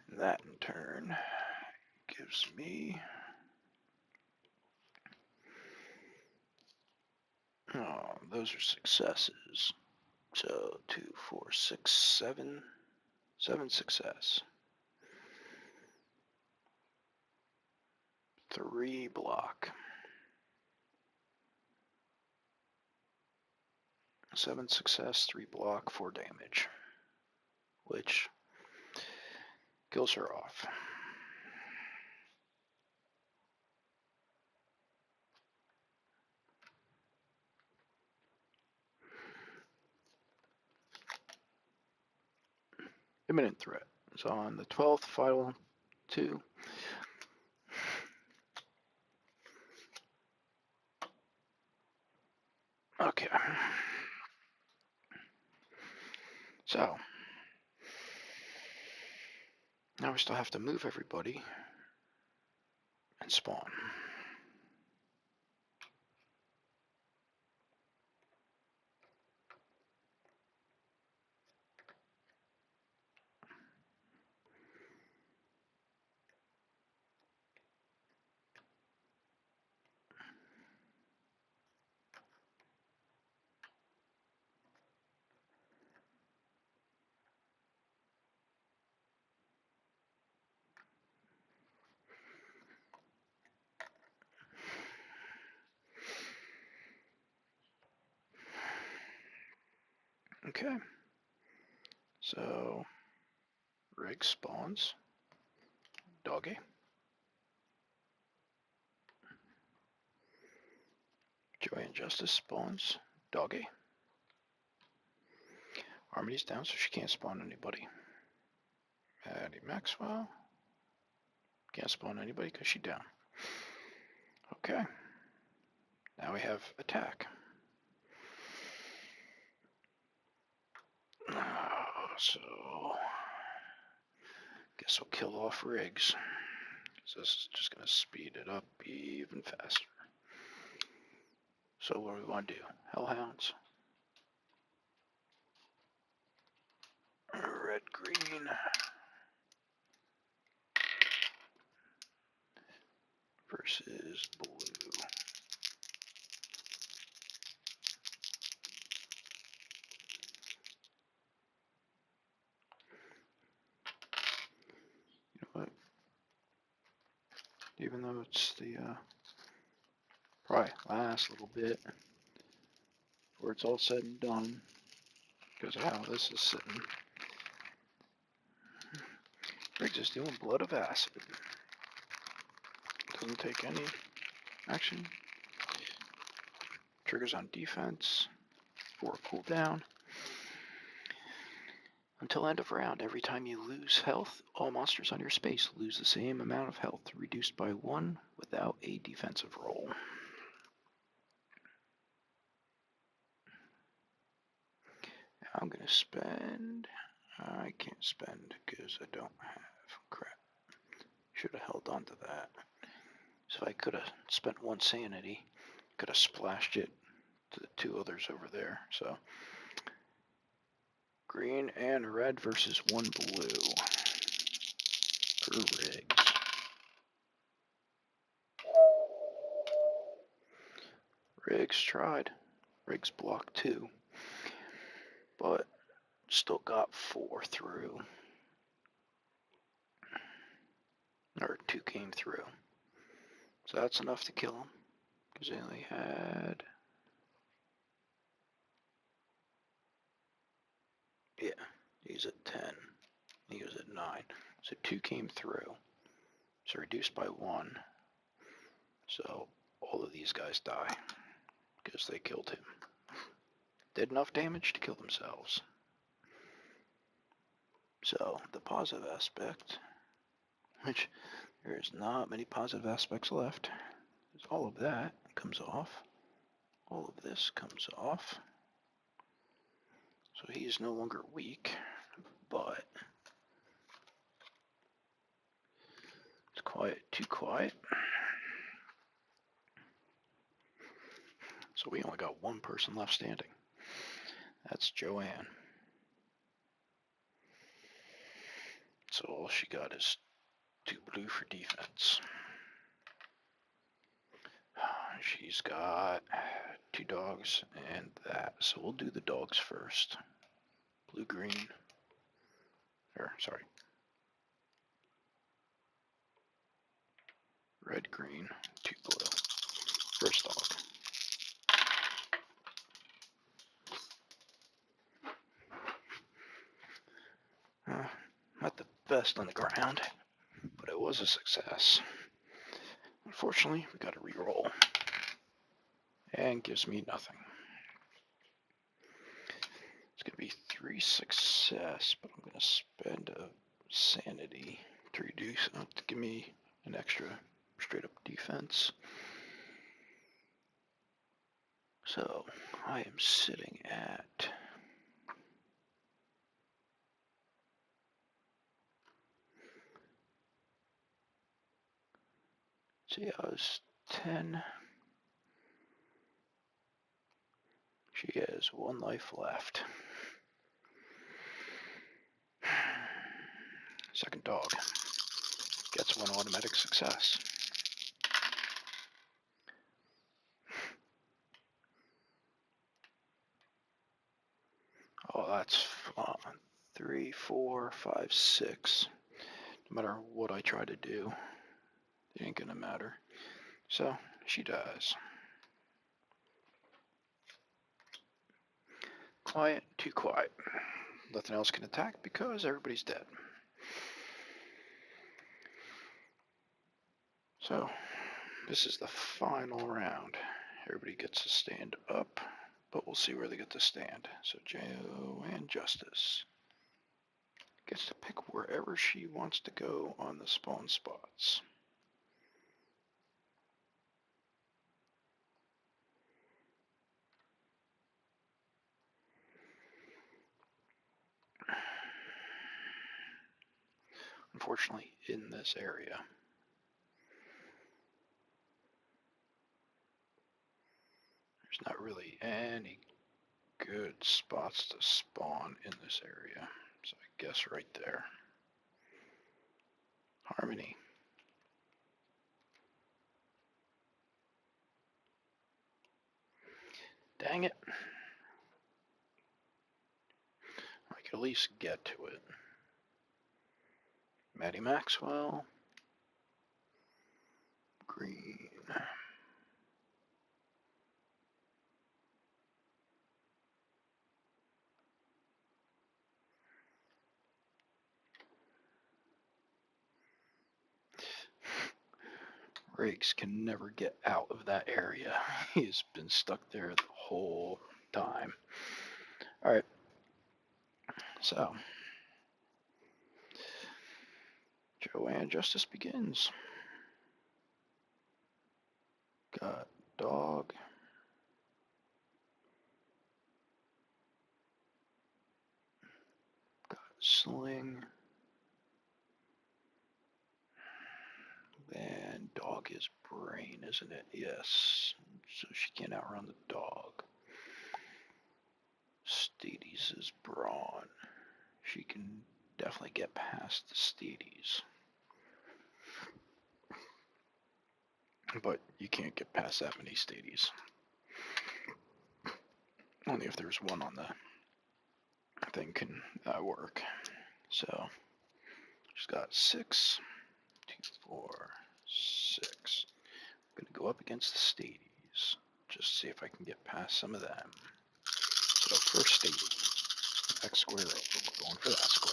And that in turn gives me, oh, those are successes. So 2, 4, 6, 7. 7 success. 3 block. 7 success, 3 block, 4 damage. Which kills her off. Imminent threat. So on the 12th, final 2. Okay. So now we still have to move everybody and spawn. Okay. So Rig spawns. Doggy. Joy and Justice spawns. Doggy. Harmony's down, so she can't spawn anybody. Addie Maxwell. Can't spawn anybody because she's down. Okay. Now we have attack. So guess we'll kill off Riggs. So this is just going to speed it up even faster. So what do we want to do? Hellhounds. Red, green. Versus blue. You know what? Even though it's the probably last little bit before it's all said and done, because of how this is sitting. Riggs is doing Blood of Acid. Doesn't take any action. Triggers on defense. 4 cooldown. Until end of round, every time you lose health, all monsters on your space lose the same amount of health, reduced by 1 without a defensive roll. I'm going to spend... I can't spend because I don't have... Crap. Should have held on to that. So I could have spent 1 sanity. Could have splashed it to the 2 others over there. So green and red versus 1 blue. For Riggs. Riggs tried. Riggs blocked 2. But still got 4 through. Or 2 came through. So that's enough to kill him. Because they only had... Yeah, he's at 10. He was at 9. So 2 came through. So reduced by 1. So all of these guys die. Because they killed him. Did enough damage to kill themselves. So the positive aspect, which there's not many positive aspects left, is all of that comes off. All of this comes off. So he is no longer weak, but it's quiet, too quiet. So we only got 1 person left standing. That's Joanne. So all she got is 2 blue for defense. She's got 2 dogs and that. So we'll do the dogs first. Blue, green. Or, sorry. Red, green, 2 blue. First dog. Not the best on the ground, but it was a success. Unfortunately, we got to re-roll. And gives me nothing. It's going to be 3 success, but I'm going to spend a sanity to reduce to give me an extra straight up defense. So I am sitting at see, I was 10. She has 1 life left. Second dog gets 1 automatic success. Oh, that's fun. 3, 4, 5, 6. No matter what I try to do, it ain't gonna matter. So she dies. Quiet, too quiet. Nothing else can attack because everybody's dead. So this is the final round. Everybody gets to stand up, but we'll see where they get to stand. So Joanne Justice gets to pick wherever she wants to go on the spawn spots. Unfortunately, in this area, there's not really any good spots to spawn in this area. So I guess right there. Harmony. Dang it. I could at least get to it. Maddie Maxwell. Green. Riggs can never get out of that area. He's been stuck there the whole time. Alright. So. Joanne Justice begins. Got dog. Got sling. And dog is brain, isn't it? Yes. So she can't outrun the dog. Steedy's is brawn. She can definitely get past the Steedy's. But you can't get past that many Steedy's. Only if there's one on the thing can work. So she's got 6, 2, 4, 6. I'm gonna go up against the Steedy's. Just see if I can get past some of them. So first Steedy. Next square up. We're going for that square.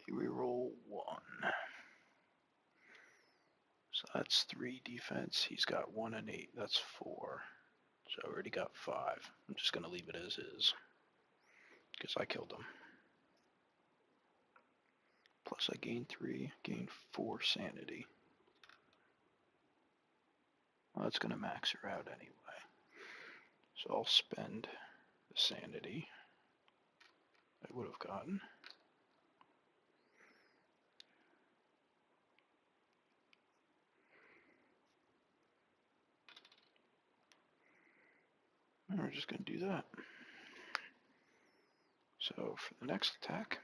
Maybe we roll 1. So that's 3 defense. He's got 1 and 8. That's 4. So I already got 5. I'm just going to leave it as is. Because I killed him. Plus I gain 3. Gain 4 sanity. Well, that's going to max her out anyway. So I'll spend the sanity I would have gotten. And we're just going to do that. So for the next attack,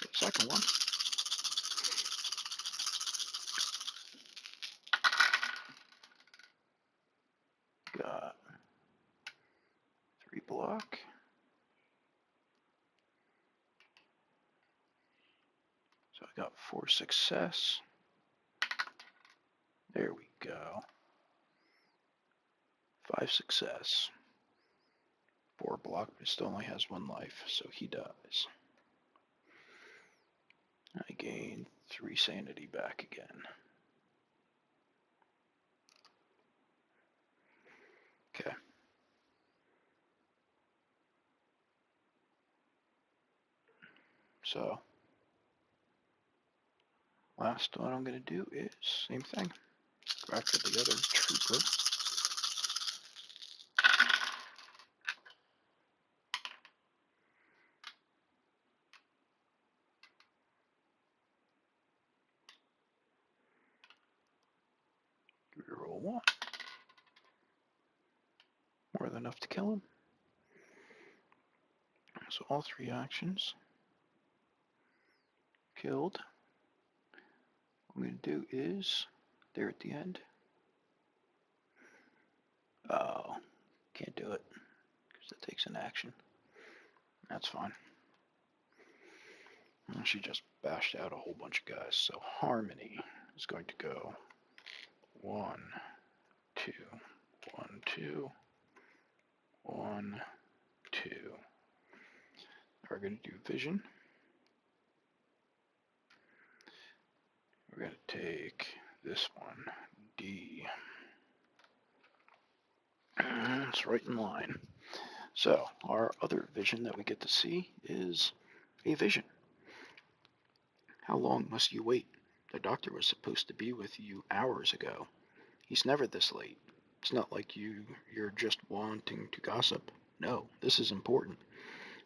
the second one, got 3 block. So I got 4 success. There we go. 5 success. 4 block, but it still only has 1 life, so he dies. I gain 3 sanity back again. So, last one I'm going to do is same thing. Go after the other trooper. Reroll 1. More than enough to kill him. So all 3 actions. Killed. What I'm going to do is, there at the end. Oh, can't do it, because that takes an action. That's fine. She just bashed out a whole bunch of guys, so Harmony is going to go 1, 2, 1, 2, 1, 2. We're going to do Vision. We're going to take this one, D. It's right in line. So, our other vision that we get to see is a vision. How long must you wait? The doctor was supposed to be with you hours ago. He's never this late. It's not like you're just wanting to gossip. No, this is important.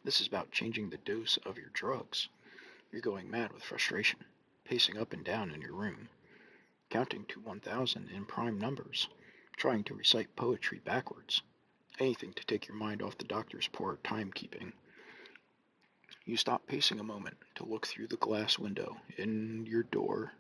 This is about changing the dose of your drugs. You're going mad with frustration, pacing up and down in your room, counting to 1,000 in prime numbers, trying to recite poetry backwards. Anything to take your mind off the doctor's poor timekeeping. You stop pacing a moment to look through the glass window in your door